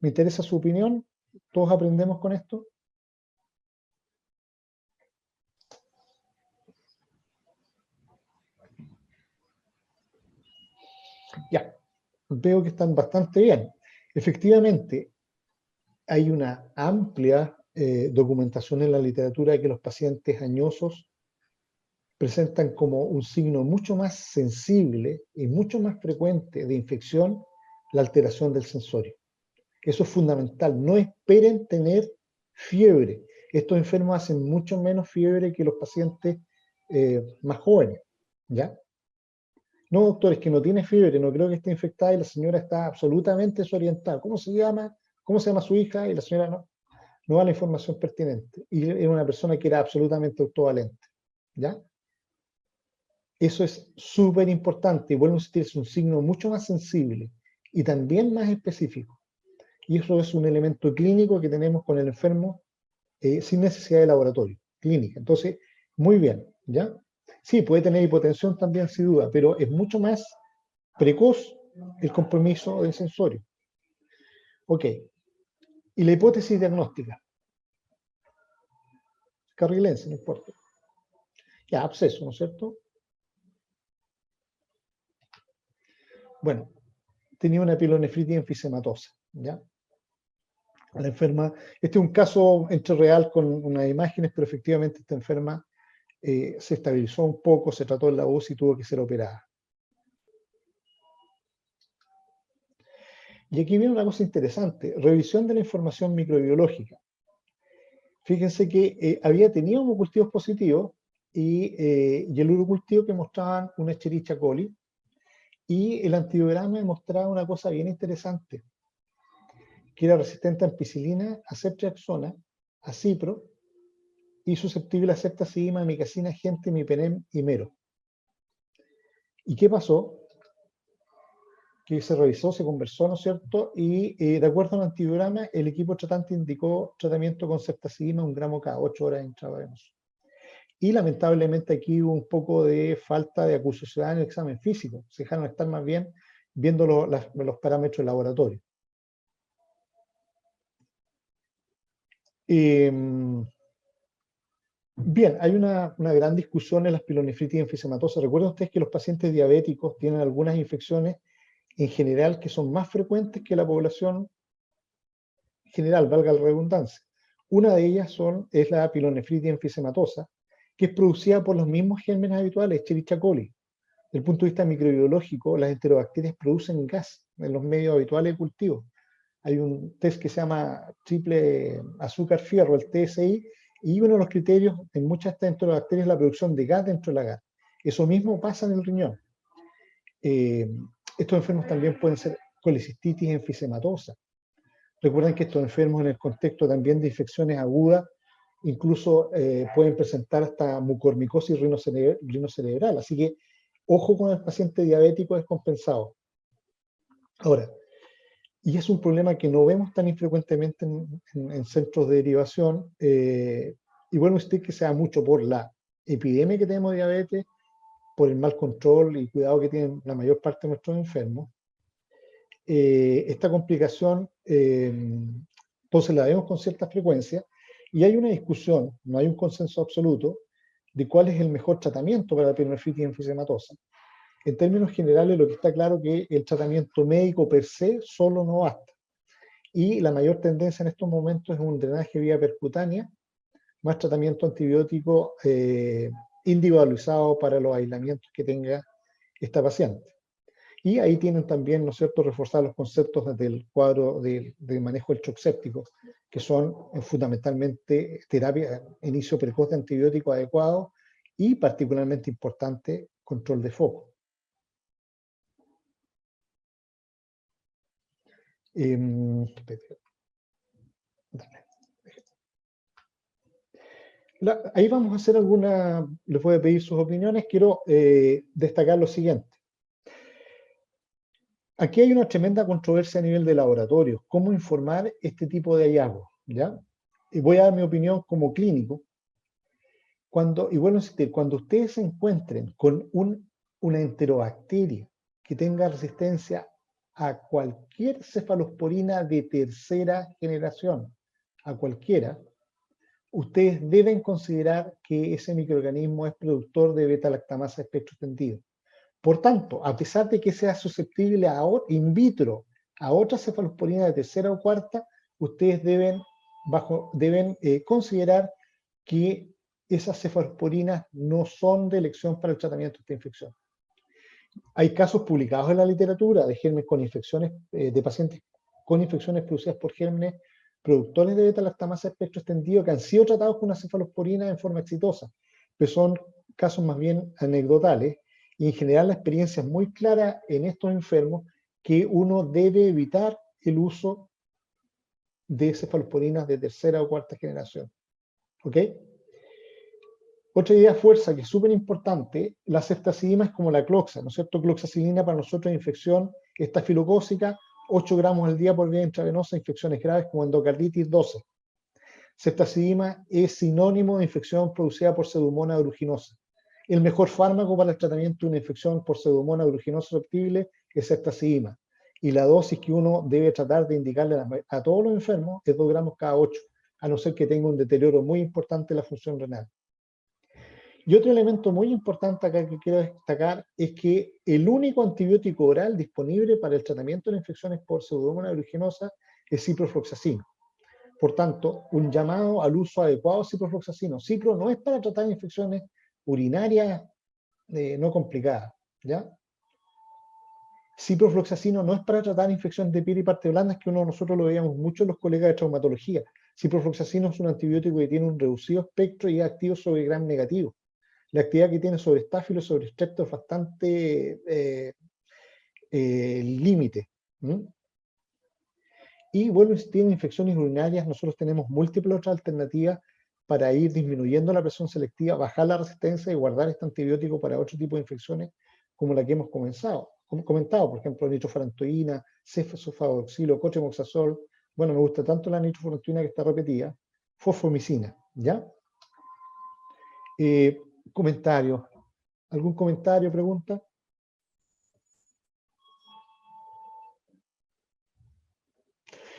me interesa su opinión. ¿Todos aprendemos con esto? Ya, veo que están bastante bien. Efectivamente, hay una amplia documentación en la literatura de que los pacientes añosos presentan como un signo mucho más sensible y mucho más frecuente de infección la alteración del sensorio. Eso es fundamental. No esperen tener fiebre. Estos enfermos hacen mucho menos fiebre que los pacientes más jóvenes, ¿ya? No, doctor, es que no tiene fiebre, no creo que esté infectada y la señora está absolutamente desorientada. ¿Cómo se llama? ¿Cómo se llama su hija? Y la señora no da la información pertinente. Y era una persona que era absolutamente autovalente, ¿ya? Eso es súper importante y vuelvo a insistir, es un signo mucho más sensible y también más específico. Y eso es un elemento clínico que tenemos con el enfermo sin necesidad de laboratorio, clínica. Entonces, muy bien, ¿ya? Sí, puede tener hipotensión también, sin duda, pero es mucho más precoz el compromiso del sensorio. Ok. Y la hipótesis diagnóstica. Carrilense, no importa. Ya, absceso, ¿no es cierto? Bueno, tenía una pielonefritis enfisematosa, ¿ya? La enferma, este es un caso entre real con unas imágenes, pero efectivamente esta enferma se estabilizó un poco, se trató en la UCI y tuvo que ser operada. Y aquí viene una cosa interesante, revisión de la información microbiológica. Fíjense que había tenido homocultivos positivos y el urocultivo que mostraban una Escherichia coli, y el antibiograma mostraba una cosa bien interesante, que era resistente a ampicilina, a ceftriaxona, a cipro, y susceptible a ceftazidima, micacina, gente, mipenem y mero. ¿Y qué pasó? Que se revisó, se conversó, ¿no es cierto? Y de acuerdo al antibiograma, el equipo tratante indicó tratamiento con ceftazidima 1 gramo cada 8 horas intravenoso. Y lamentablemente aquí hubo un poco de falta de acuciosidad en el examen físico. Se dejaron estar más bien viendo los parámetros del laboratorio. Bien, hay una gran discusión en las pielonefritis enfisematosas. Recuerden ustedes que los pacientes diabéticos tienen algunas infecciones en general que son más frecuentes que la población general, valga la redundancia. Una de ellas es la pielonefritis enfisematosa, que es producida por los mismos gérmenes habituales, Escherichia coli. Desde el punto de vista microbiológico, las enterobacterias producen gas en los medios habituales de cultivo. Hay un test que se llama triple azúcar-fierro, el TSI, y uno de los criterios en muchas de estas enterobacterias es la producción de gas dentro del agar. Eso mismo pasa en el riñón. Estos enfermos también pueden ser colecistitis enfisematosa. Recuerden que estos enfermos en el contexto también de infecciones agudas incluso pueden presentar hasta mucormicosis rinocerebral. Así que ojo con el paciente diabético descompensado. Ahora, y es un problema que no vemos tan infrecuentemente en centros de derivación, y bueno, usted que sea mucho por la epidemia que tenemos de diabetes, por el mal control y cuidado que tienen la mayor parte de nuestros enfermos. Esta complicación, entonces la vemos con cierta frecuencia, y hay una discusión, no hay un consenso absoluto, de cuál es el mejor tratamiento para la pielonefritis enfisematosa. En términos generales, lo que está claro es que el tratamiento médico per se solo no basta. Y la mayor tendencia en estos momentos es un drenaje vía percutánea, más tratamiento antibiótico individualizado para los aislamientos que tenga esta paciente. Y ahí tienen también, ¿no es cierto?, reforzar los conceptos del cuadro de manejo del shock séptico, que son fundamentalmente terapia, inicio precoz de antibiótico adecuado y particularmente importante, control de foco. Ahí vamos a hacer les voy a pedir sus opiniones. Quiero destacar lo siguiente. Aquí hay una tremenda controversia a nivel de laboratorio. ¿Cómo informar este tipo de hallazgos? ¿Ya? Y voy a dar mi opinión como clínico. y vuelvo a insistir, cuando ustedes se encuentren con una enterobacteria que tenga resistencia a cualquier cefalosporina de tercera generación, a cualquiera, ustedes deben considerar que ese microorganismo es productor de beta-lactamasa espectro extendido. Por tanto, a pesar de que sea susceptible in vitro a otras cefalosporinas de tercera o cuarta, ustedes deben considerar que esas cefalosporinas no son de elección para el tratamiento de esta infección. Hay casos publicados en la literatura de gérmenes con infecciones, de pacientes con infecciones producidas por gérmenes productores de beta-lactamasa espectro extendido que han sido tratados con una cefalosporina en forma exitosa, pero son casos más bien anecdotales, y en general la experiencia es muy clara en estos enfermos que uno debe evitar el uso de cefalosporinas de tercera o cuarta generación. ¿Ok? Otra idea fuerza que es súper importante, la ceftazidima es como la cloxa, ¿no es cierto? Cloxacilina para nosotros es infección estafilocócica, 8 gramos al día por vía intravenosa, infecciones graves como endocarditis 12. Ceftazidima es sinónimo de infección producida por Pseudomonas aeruginosa. El mejor fármaco para el tratamiento de una infección por Pseudomonas aeruginosa susceptible es ceftazidima. Y la dosis que uno debe tratar de indicarle a todos los enfermos es 2 gramos cada 8, a no ser que tenga un deterioro muy importante de la función renal. Y otro elemento muy importante acá que quiero destacar es que el único antibiótico oral disponible para el tratamiento de infecciones por Pseudomonas aeruginosa es ciprofloxacino. Por tanto, un llamado al uso adecuado de ciprofloxacino. Cipro no es para tratar infecciones urinarias no complicadas, ¿ya? Ciprofloxacino no es para tratar infecciones de piel y partes blandas, que nosotros lo veíamos mucho en los colegas de traumatología. Ciprofloxacino es un antibiótico que tiene un reducido espectro y es activo sobre gram negativo. La actividad que tiene sobre estáfilo, sobre estrepto es bastante límite. Y bueno, si tienen infecciones urinarias, nosotros tenemos múltiples otras alternativas para ir disminuyendo la presión selectiva, bajar la resistencia y guardar este antibiótico para otro tipo de infecciones como la que hemos comentado, por ejemplo, nitrofurantoína, cefsulfadoxilo, cotrimoxazol. Bueno, me gusta tanto la nitrofurantoína que está repetida, fosfomicina, ¿ya? Comentarios. ¿Algún comentario, pregunta?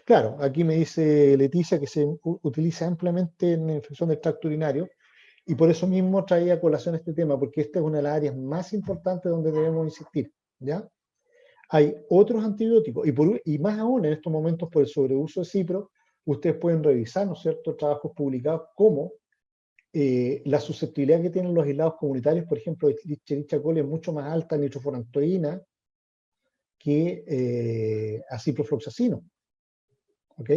Claro, aquí me dice Leticia que se utiliza ampliamente en infección del tracto urinario y por eso mismo traía a colación este tema, porque esta es una de las áreas más importantes donde debemos insistir, ¿ya? Hay otros antibióticos y más aún en estos momentos por el sobreuso de cipro, ustedes pueden revisar, ¿no es cierto?, trabajos publicados como la susceptibilidad que tienen los aislados comunitarios, por ejemplo, de Escherichia coli es mucho más alta en nitrofurantoína que a ciprofloxacino. ¿Ok?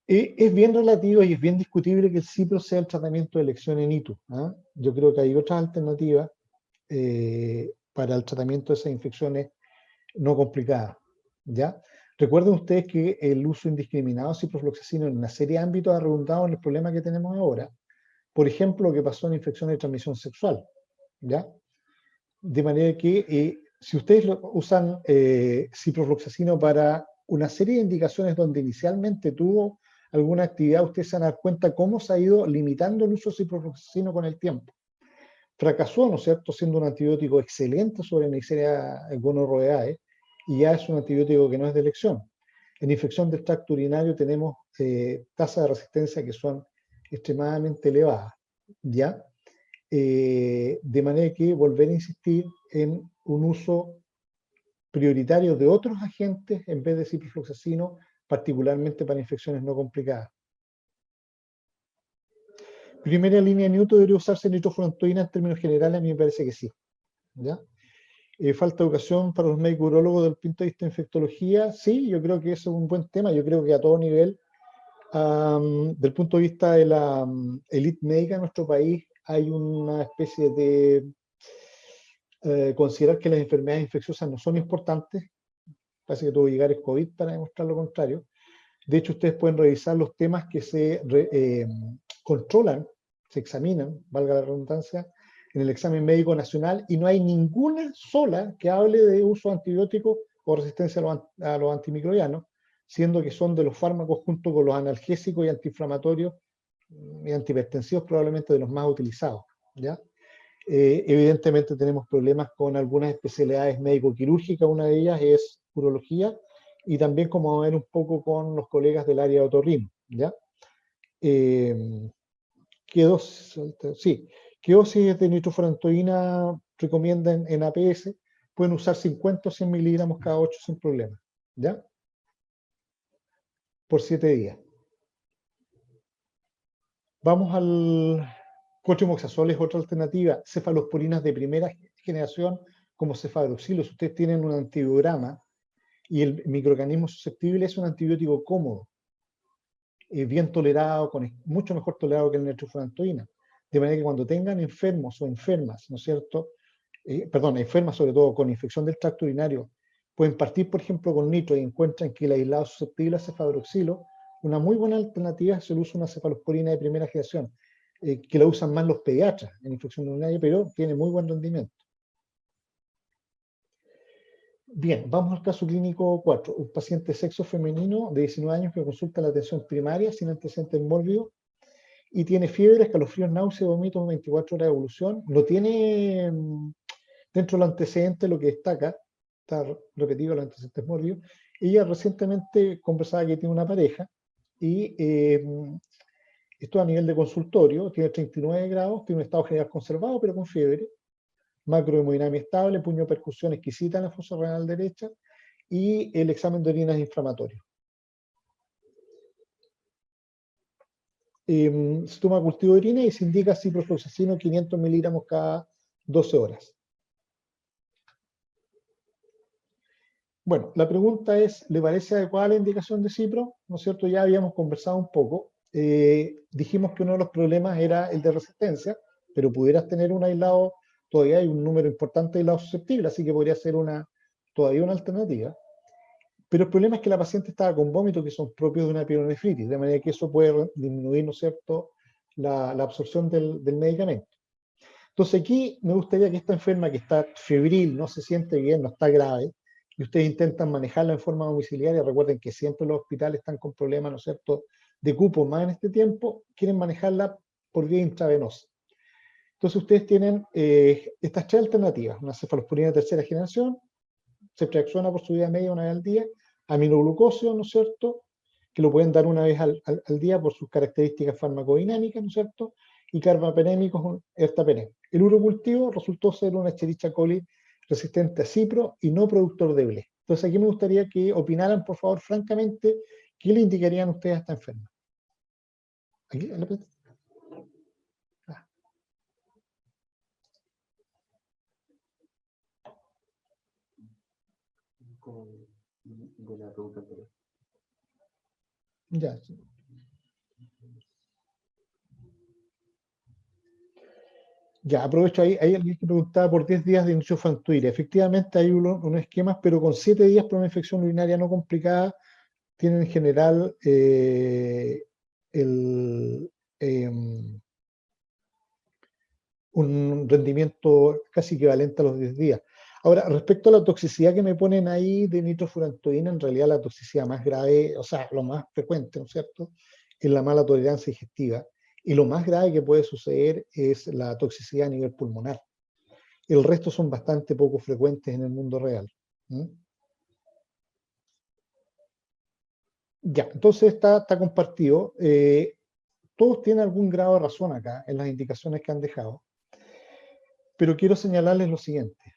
Es bien relativo y es bien discutible que el cipro sea el tratamiento de elección en ITU. ¿Ah? Yo creo que hay otras alternativas para el tratamiento de esas infecciones no complicadas. ¿Ya? Recuerden ustedes que el uso indiscriminado de ciprofloxacino en una serie de ámbitos ha redundado en el problema que tenemos ahora. Por ejemplo, lo que pasó en infecciones de transmisión sexual. ¿Ya? De manera que si ustedes usan ciprofloxacino para una serie de indicaciones donde inicialmente tuvo alguna actividad, ustedes se van a dar cuenta cómo se ha ido limitando el uso de ciprofloxacino con el tiempo. Fracasó, ¿no es cierto?, siendo un antibiótico excelente sobre Neisseria gonorrhoeae, y ya es un antibiótico que no es de elección. En infección del tracto urinario tenemos tasas de resistencia que son extremadamente elevadas, ¿ya? De manera que volver a insistir en un uso prioritario de otros agentes en vez de ciprofloxacino, particularmente para infecciones no complicadas. Primera línea de Newton, ¿debería usarse nitrofurantoína en términos generales? A mí me parece que sí. ¿Ya? Falta educación para los médicos urólogos desde el punto de vista de infectología. Sí, yo creo que eso es un buen tema. Yo creo que a todo nivel, del punto de vista de la élite médica en nuestro país, hay una especie de considerar que las enfermedades infecciosas no son importantes. Parece que tuvo que llegar el COVID para demostrar lo contrario. De hecho, ustedes pueden revisar los temas que se controlan, se examinan, valga la redundancia, en el examen médico nacional, y no hay ninguna sola que hable de uso de antibióticos o resistencia a los antimicrobianos, siendo que son de los fármacos junto con los analgésicos y antiinflamatorios y antihipertensivos probablemente de los más utilizados, ¿ya? Evidentemente tenemos problemas con algunas especialidades médico-quirúrgicas, una de ellas es urología, y también, como vamos a ver un poco, con los colegas del área de otorrino, ¿ya? ¿Qué dosis de nitrofurantoína recomiendan en APS? Pueden usar 50 o 100 miligramos cada 8 sin problema, ¿ya? Por 7 días. Vamos al cotrimoxazol, es otra alternativa. Cefalosporinas de primera generación como cefadroxilo. Si ustedes tienen un antibiograma y el microorganismo susceptible, es un antibiótico cómodo, bien tolerado, mucho mejor tolerado que el nitrofurantoína. De manera que cuando tengan enfermos o enfermas, ¿no es cierto? Enfermas sobre todo con infección del tracto urinario, pueden partir, por ejemplo, con nitro y encuentran que el aislado es susceptible a cefadroxilo. Una muy buena alternativa es el uso de una cefalosporina de primera generación, que la usan más los pediatras en infección urinaria, pero tiene muy buen rendimiento. Bien, vamos al caso clínico 4. Un paciente sexo femenino de 19 años que consulta la atención primaria sin antecedentes mórbidos y tiene fiebre, escalofríos, náuseas, vómitos, 24 horas de evolución. No tiene dentro de los antecedentes lo que destaca, está repetido los antecedentes mórbidos. Ella recientemente conversaba que tiene una pareja y esto a nivel de consultorio, tiene 39 grados, tiene un estado general conservado, pero con fiebre, macrohemodinamia estable, puño de percusión exquisita en la fosa renal derecha, y el examen de orina es inflamatorio. Se toma cultivo de orina y se indica ciprofloxacino 500 miligramos cada 12 horas. Bueno, la pregunta es, ¿le parece adecuada la indicación de cipro? ¿No es cierto? Ya habíamos conversado un poco. Dijimos que uno de los problemas era el de resistencia, pero pudieras tener un aislado, todavía hay un número importante de aislados susceptibles, así que podría ser todavía una alternativa. Pero el problema es que la paciente estaba con vómitos que son propios de una pielonefritis, de manera que eso puede disminuir, ¿no es cierto?, la absorción del medicamento. Entonces aquí me gustaría que esta enferma que está febril, no se siente bien, no está grave, y ustedes intentan manejarla en forma domiciliaria, recuerden que siempre los hospitales están con problemas, ¿no es cierto?, de cupo, más en este tiempo, quieren manejarla por vía intravenosa. Entonces ustedes tienen estas tres alternativas: una cefalosporina de tercera generación, ceftriaxona por su vida media una vez al día, aminoglucosio, ¿no es cierto?, que lo pueden dar una vez al día por sus características farmacodinámicas, ¿no es cierto?, y carbapenémicos, ertapenem. El urocultivo resultó ser una Escherichia coli resistente a cipro y no productor de BLE. Entonces aquí me gustaría que opinaran, por favor, francamente, ¿qué le indicarían ustedes a esta enferma? Aquí, De la pregunta anterior. Ya. Ya, aprovecho ahí. Hay alguien que preguntaba por 10 días de nitrofurantoína. Efectivamente hay unos esquemas, pero con 7 días por una infección urinaria no complicada, tienen en general un rendimiento casi equivalente a los 10 días. Ahora, respecto a la toxicidad que me ponen ahí de nitrofurantoína, en realidad la toxicidad más grave, o sea, lo más frecuente, ¿no es cierto?, es la mala tolerancia digestiva. Y lo más grave que puede suceder es la toxicidad a nivel pulmonar. El resto son bastante poco frecuentes en el mundo real. Ya, entonces está compartido. Todos tienen algún grado de razón acá en las indicaciones que han dejado. Pero quiero señalarles lo siguiente.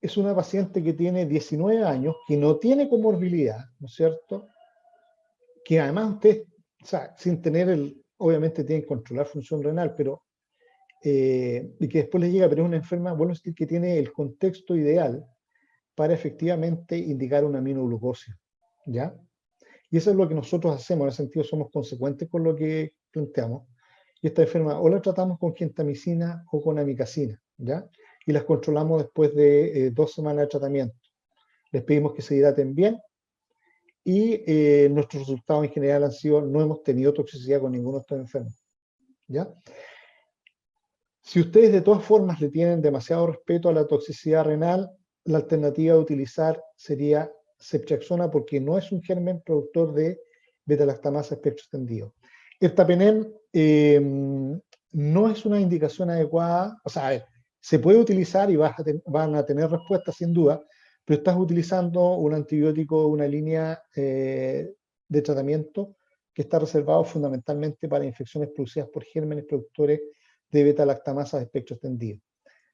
Es una paciente que tiene 19 años, que no tiene comorbilidad, ¿no es cierto?, que además usted, o sea, sin tener obviamente tienen que controlar función renal, pero, y que después le llega, pero es una enferma, bueno, es que tiene el contexto ideal para efectivamente indicar una aminoglucosia, ¿ya? Y eso es lo que nosotros hacemos, en ese sentido somos consecuentes con lo que planteamos. Y esta enferma o la tratamos con gentamicina o con amicacina, ¿ya? Y las controlamos después de 2 semanas de tratamiento. Les pedimos que se hidraten bien, y nuestros resultados en general han sido, no hemos tenido toxicidad con ninguno de estos enfermos, ¿ya? Si ustedes de todas formas le tienen demasiado respeto a la toxicidad renal, la alternativa de utilizar sería ceftriaxona porque no es un germen productor de beta-lactamasa espectro extendido. Ertapenem no es una indicación adecuada, o sea, a ver, se puede utilizar y van a tener respuesta sin duda, pero estás utilizando un antibiótico, una línea de tratamiento que está reservado fundamentalmente para infecciones producidas por gérmenes productores de beta-lactamasa de espectro extendido.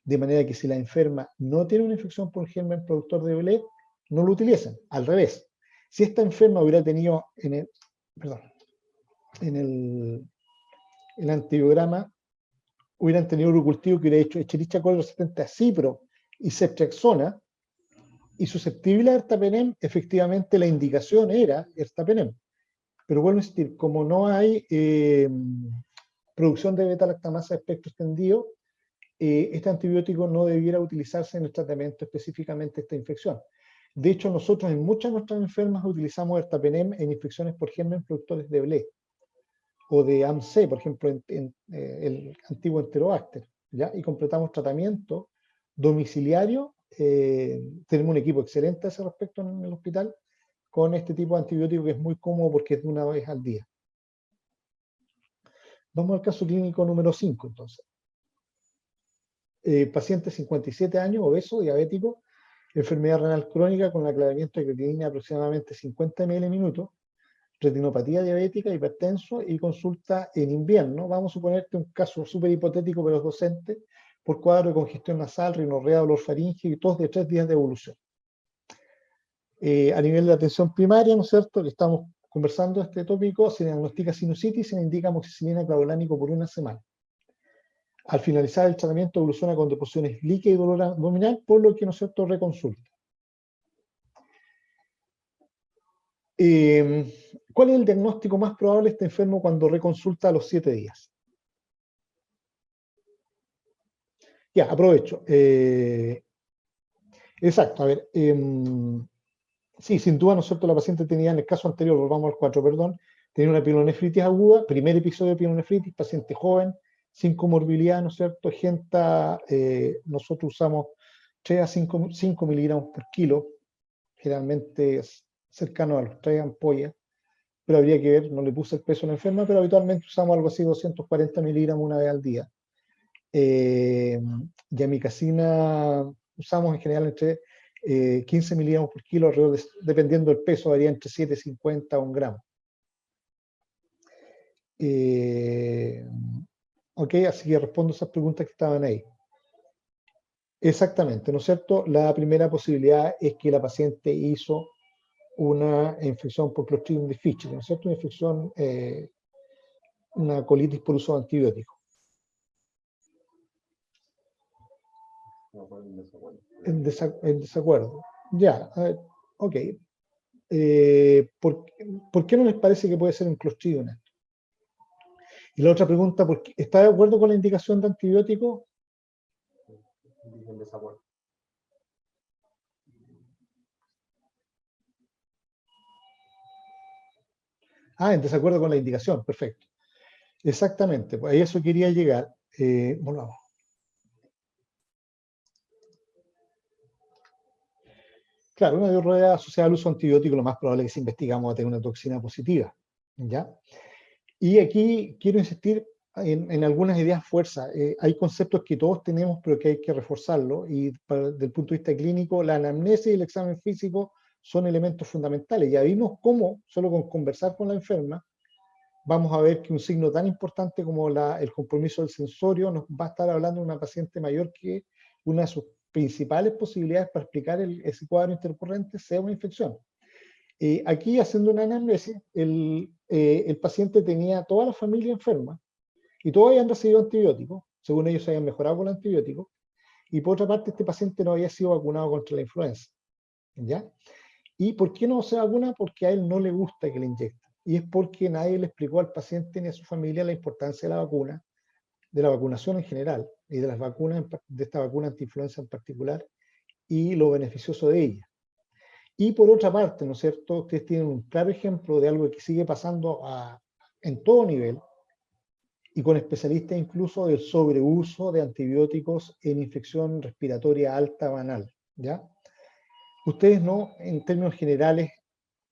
De manera que si la enferma no tiene una infección por germen productor de BLE, no lo utilicen. Al revés, si esta enferma hubiera tenido en el antibiograma, hubieran tenido un cultivo que hubiera hecho Escherichia coli resistente a cipro y ceftriaxona, y susceptible a ertapenem, efectivamente la indicación era ertapenem. Pero vuelvo a insistir, como no hay producción de beta-lactamasa de espectro extendido, este antibiótico no debiera utilizarse en el tratamiento específicamente de esta infección. De hecho, nosotros en muchas de nuestras enfermas utilizamos ertapenem en infecciones por germen productores de BLE o de AMC, por ejemplo, en el antiguo Enterobacter, ¿ya? Y completamos tratamiento domiciliario. Tenemos un equipo excelente a ese respecto en el hospital con este tipo de antibiótico que es muy cómodo porque es de una vez al día. Vamos al caso clínico número 5, entonces. Paciente 57 años, obeso, diabético, enfermedad renal crónica con aclaramiento de creatinina aproximadamente 50 ml minutos, retinopatía diabética, hipertenso y consulta en invierno. Vamos a suponerte un caso súper hipotético, pero es docente, por cuadro de congestión nasal, rinorrea, dolor faríngeo y tos de 3 días de evolución. A nivel de atención primaria, ¿no es cierto?, que estamos conversando este tópico, se diagnostica sinusitis y se indica amoxicilina clavulánico por 1 semana. Al finalizar el tratamiento evoluciona con deposiciones líquidas y dolor abdominal, por lo que, ¿no es cierto?, reconsulta. ¿Cuál es el diagnóstico más probable de este enfermo cuando reconsulta a los 7 días? Ya, aprovecho. Exacto, a ver. Sí, sin duda, ¿no es cierto?, la paciente tenía, en el caso anterior, volvamos al 4, perdón, tenía una pielonefritis aguda, primer episodio de pielonefritis, paciente joven, sin comorbilidad, ¿no es cierto?, genta, nosotros usamos 3 a 5 miligramos por kilo, generalmente es cercano a los 3 ampollas, pero habría que ver, no le puse el peso a la enferma, pero habitualmente usamos algo así, 240 miligramos una vez al día. Yamicacina usamos en general entre 15 miligramos por kilo, alrededor dependiendo del peso, varía entre 7,50 a 1 gramo. Ok, así que respondo esas preguntas que estaban ahí. Exactamente, ¿no es cierto? La primera posibilidad es que la paciente hizo una infección por Clostridium difficile, ¿no es cierto? Una infección, una colitis por uso de antibióticos. En desacuerdo. Ya, a ver, ok. ¿Por qué no les parece que puede ser un Clostridium esto? Y la otra pregunta, ¿está de acuerdo con la indicación de antibiótico? En desacuerdo. En desacuerdo con la indicación, perfecto. Exactamente, pues a eso quería llegar. Volvamos. Claro, una diarrea asociada al uso antibiótico, lo más probable es que si investigamos a tener una toxina positiva, ¿ya? Y aquí quiero insistir en algunas ideas fuerza. Hay conceptos que todos tenemos, pero que hay que reforzarlo, y desde el punto de vista clínico, la anamnesis y el examen físico son elementos fundamentales. Ya vimos cómo, solo con conversar con la enferma, vamos a ver que un signo tan importante como el compromiso del sensorio nos va a estar hablando de una paciente mayor que una de sus principales posibilidades para explicar ese cuadro intercurrente sea una infección. Aquí, haciendo una anamnesis, el paciente tenía toda la familia enferma y todos habían recibido antibióticos, según ellos se habían mejorado con el antibiótico, y por otra parte este paciente no había sido vacunado contra la influenza, ¿ya? ¿Y por qué no se vacuna? Porque a él no le gusta que le inyecten. Y es porque nadie le explicó al paciente ni a su familia la importancia de la vacuna, de la vacunación en general, y de las vacunas, de esta vacuna antiinfluenza en particular, y lo beneficioso de ella. Y por otra parte, ¿no es cierto?, ustedes tienen un claro ejemplo de algo que sigue pasando en todo nivel, y con especialistas incluso, del sobreuso de antibióticos en infección respiratoria alta banal. ¿ya? Ustedes no, en términos generales,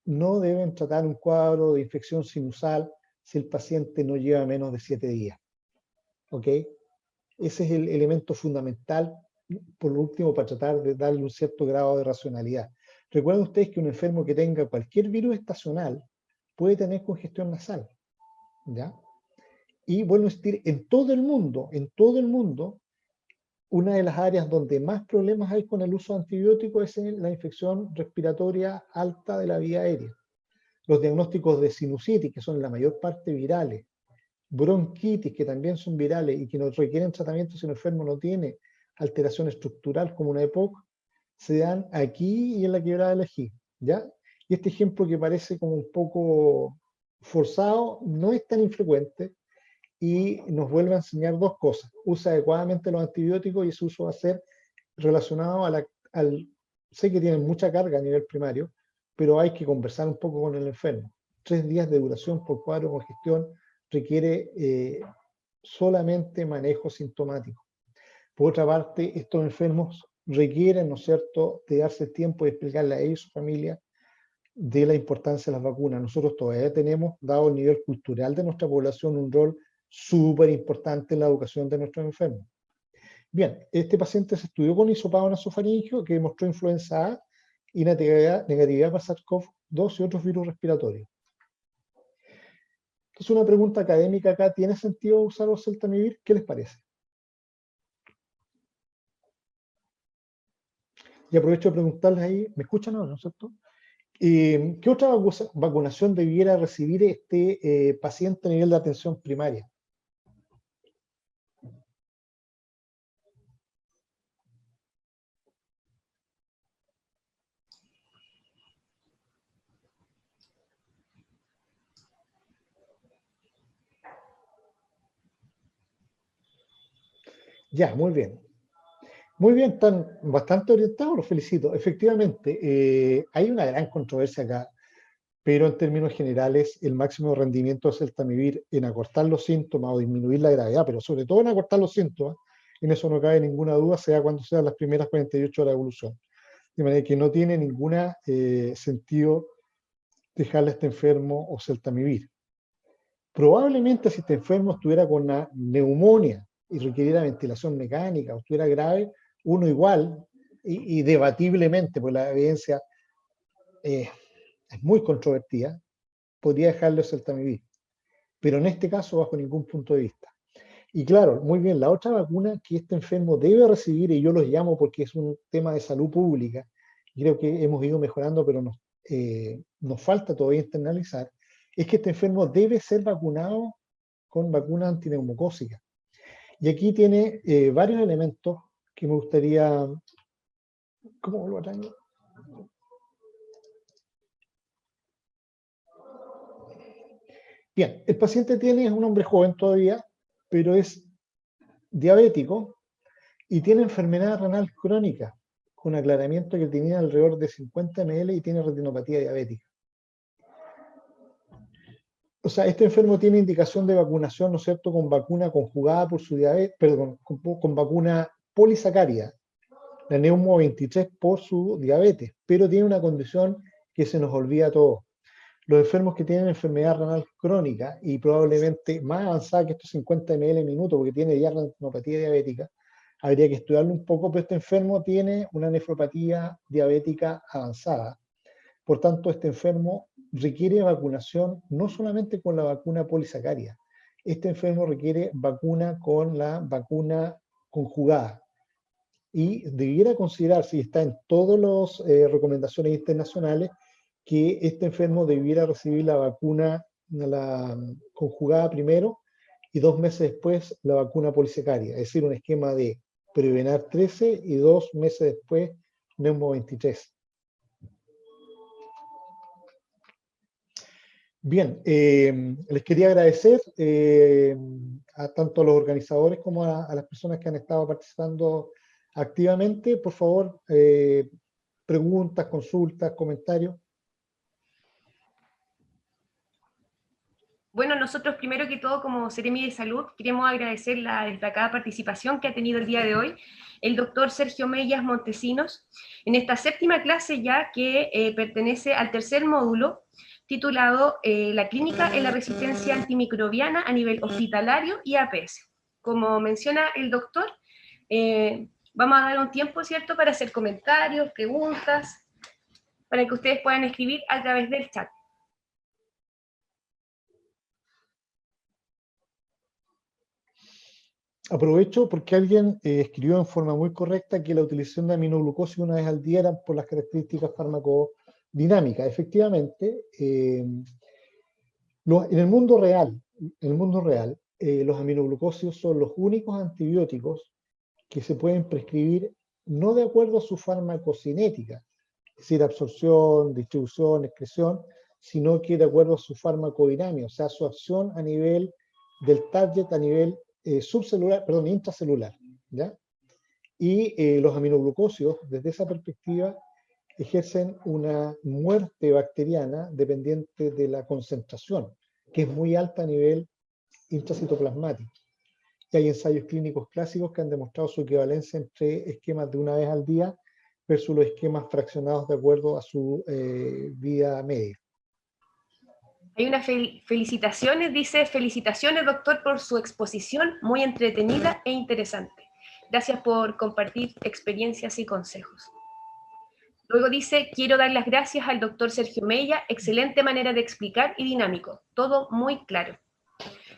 no deben tratar un cuadro de infección sinusal si el paciente no lleva menos de 7 días, ¿ok? Ese es el elemento fundamental, por último, para tratar de darle un cierto grado de racionalidad. Recuerden ustedes que un enfermo que tenga cualquier virus estacional puede tener congestión nasal, ¿ya? Y vuelvo a insistir, en todo el mundo, una de las áreas donde más problemas hay con el uso de antibióticos es en la infección respiratoria alta de la vía aérea. Los diagnósticos de sinusitis, que son la mayor parte virales, bronquitis, que también son virales y que no requieren tratamiento si el enfermo no tiene alteración estructural como una EPOC, se dan aquí y en la quebrada del Ají, ¿ya? Y este ejemplo que parece como un poco forzado no es tan infrecuente y nos vuelve a enseñar dos cosas. Usa adecuadamente los antibióticos y ese uso va a ser relacionado al... Sé que tienen mucha carga a nivel primario, pero hay que conversar un poco con el enfermo. 3 días de duración por cuadro de congestión requiere solamente manejo sintomático. Por otra parte, estos enfermos requieren, ¿no es cierto?, de darse el tiempo de explicarle a ellos y su familia de la importancia de las vacunas. Nosotros todavía tenemos, dado el nivel cultural de nuestra población, un rol súper importante en la educación de nuestros enfermos. Bien, este paciente se estudió con hisopado nasofaríngeo que demostró influenza A y negatividad para SARS-CoV-2 y otros virus respiratorios. Entonces, una pregunta académica acá, ¿tiene sentido usar oseltamivir? ¿Qué les parece? Y aprovecho de preguntarles ahí, ¿me escuchan ahora, no es cierto? ¿Qué otra vacunación debiera recibir este paciente a nivel de atención primaria? Ya, muy bien. Muy bien, están bastante orientados, los felicito. Efectivamente, hay una gran controversia acá, pero en términos generales, el máximo rendimiento de oseltamivir en acortar los síntomas o disminuir la gravedad, pero sobre todo en acortar los síntomas, en eso no cabe ninguna duda, sea cuando sean las primeras 48 horas de evolución. De manera que no tiene ningún sentido dejarle a este enfermo oseltamivir. Probablemente si este enfermo estuviera con una neumonía y requiriera ventilación mecánica o estuviera grave, uno igual, y debatiblemente, pues la evidencia es muy controvertida, podría dejarle oseltamivir. Pero en este caso, bajo ningún punto de vista. Y claro, muy bien, la otra vacuna que este enfermo debe recibir, y yo los llamo porque es un tema de salud pública, y creo que hemos ido mejorando, pero nos falta todavía internalizar, es que este enfermo debe ser vacunado con vacuna antineumocócica. Y aquí tiene varios elementos que me gustaría... ¿Cómo lo ataño? Bien, el paciente es un hombre joven todavía, pero es diabético y tiene enfermedad renal crónica, con aclaramiento que tenía alrededor de 50 ml y tiene retinopatía diabética. O sea, este enfermo tiene indicación de vacunación, ¿no es cierto?, con vacuna conjugada por su diabetes, perdón, con vacuna polisacárida, la Neumo 23 por su diabetes, pero tiene una condición que se nos olvida a todos. Los enfermos que tienen enfermedad renal crónica y probablemente más avanzada que estos 50 ml minuto, porque tiene ya retinopatía diabética, habría que estudiarlo un poco, pero este enfermo tiene una nefropatía diabética avanzada. Por tanto, este enfermo requiere vacunación no solamente con la vacuna polisacárida, este enfermo requiere vacuna con la vacuna conjugada. Y debiera considerarse, y está en todas las recomendaciones internacionales, que este enfermo debiera recibir la vacuna conjugada primero y 2 meses después la vacuna polisacaria, es decir, un esquema de Prevenar 13 y 2 meses después Neumo 23. Bien, les quería agradecer a tanto a los organizadores como a las personas que han estado participando activamente. Por favor, preguntas, consultas, comentarios. Bueno, nosotros primero que todo, como Seremi de Salud, queremos agradecer la destacada participación que ha tenido el día de hoy. el doctor Sergio Mellas Montesinos, en esta séptima clase ya que pertenece al tercer módulo, titulado La clínica en la resistencia antimicrobiana a nivel hospitalario y APS. Como menciona el doctor, vamos a dar un tiempo, ¿cierto?, para hacer comentarios, preguntas, para que ustedes puedan escribir a través del chat. Aprovecho porque alguien escribió en forma muy correcta que la utilización de aminoglucosis una vez al día era por las características farmacodinámicas. Efectivamente, en el mundo real, los aminoglucósidos son los únicos antibióticos que se pueden prescribir no de acuerdo a su farmacocinética, es decir, absorción, distribución, excreción, sino que de acuerdo a su farmacodinamia, o sea, su acción a nivel del target, a nivel intracelular, ¿ya? Y los aminoglucósidos, desde esa perspectiva, ejercen una muerte bacteriana dependiente de la concentración, que es muy alta a nivel intracitoplasmático. Y hay ensayos clínicos clásicos que han demostrado su equivalencia entre esquemas de una vez al día versus los esquemas fraccionados de acuerdo a su vida media. Hay unas felicitaciones, dice: felicitaciones doctor por su exposición, muy entretenida e interesante. Gracias por compartir experiencias y consejos. Luego dice: quiero dar las gracias al doctor Sergio Mella, excelente manera de explicar y dinámico, todo muy claro.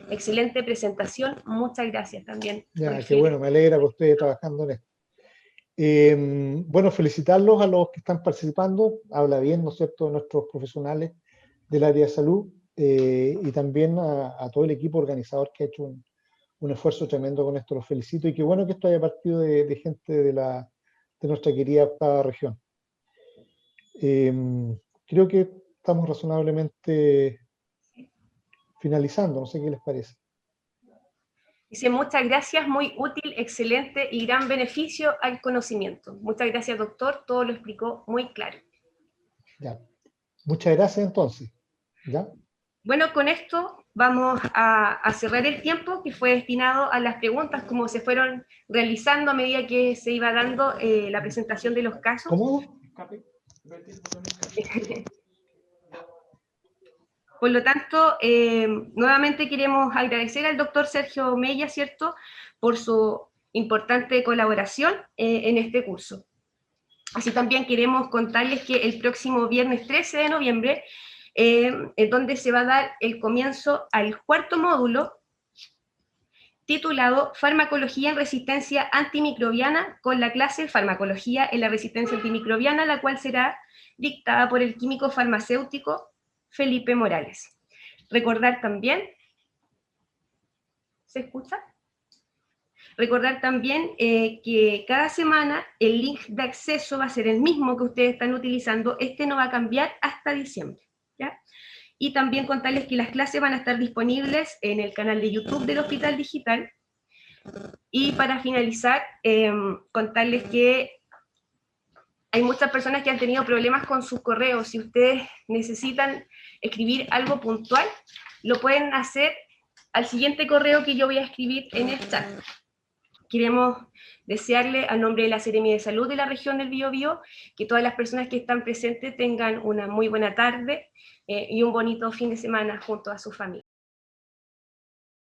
Excelente presentación, muchas gracias también. Ya, qué bueno, me alegra que ustedes trabajando en esto. Bueno, felicitarlos a los que están participando, habla bien, ¿no es cierto?, de nuestros profesionales del área de salud, y también a todo el equipo organizador que ha hecho un esfuerzo tremendo con esto, los felicito, y qué bueno que esto haya partido de gente de nuestra querida octava región. Creo que estamos razonablemente finalizando, no sé qué les parece. Dice: muchas gracias, muy útil, excelente y gran beneficio al conocimiento. Muchas gracias doctor, todo lo explicó muy claro. Ya. Muchas gracias entonces. ¿Ya? Bueno, con esto vamos a cerrar el tiempo que fue destinado a las preguntas, como se fueron realizando a medida que se iba dando la presentación de los casos. ¿Cómo? Por lo tanto, nuevamente queremos agradecer al doctor Sergio Mella, ¿cierto?, por su importante colaboración en este curso. Así también queremos contarles que el próximo viernes 13 de noviembre, en donde se va a dar el comienzo al cuarto módulo, titulado Farmacología en resistencia antimicrobiana, con la clase Farmacología en la resistencia antimicrobiana, la cual será dictada por el químico farmacéutico Felipe Morales. Recordar también, ¿se escucha? Recordar también que cada semana el link de acceso va a ser el mismo que ustedes están utilizando, este no va a cambiar hasta diciembre, ¿ya? Y también contarles que las clases van a estar disponibles en el canal de YouTube del Hospital Digital. Y para finalizar, contarles que hay muchas personas que han tenido problemas con sus correos. Si ustedes necesitan escribir algo puntual, lo pueden hacer al siguiente correo que yo voy a escribir en el chat. Queremos desearle, a nombre de la Seremi de Salud de la región del Biobío, que todas las personas que están presentes tengan una muy buena tarde y un bonito fin de semana junto a su familia.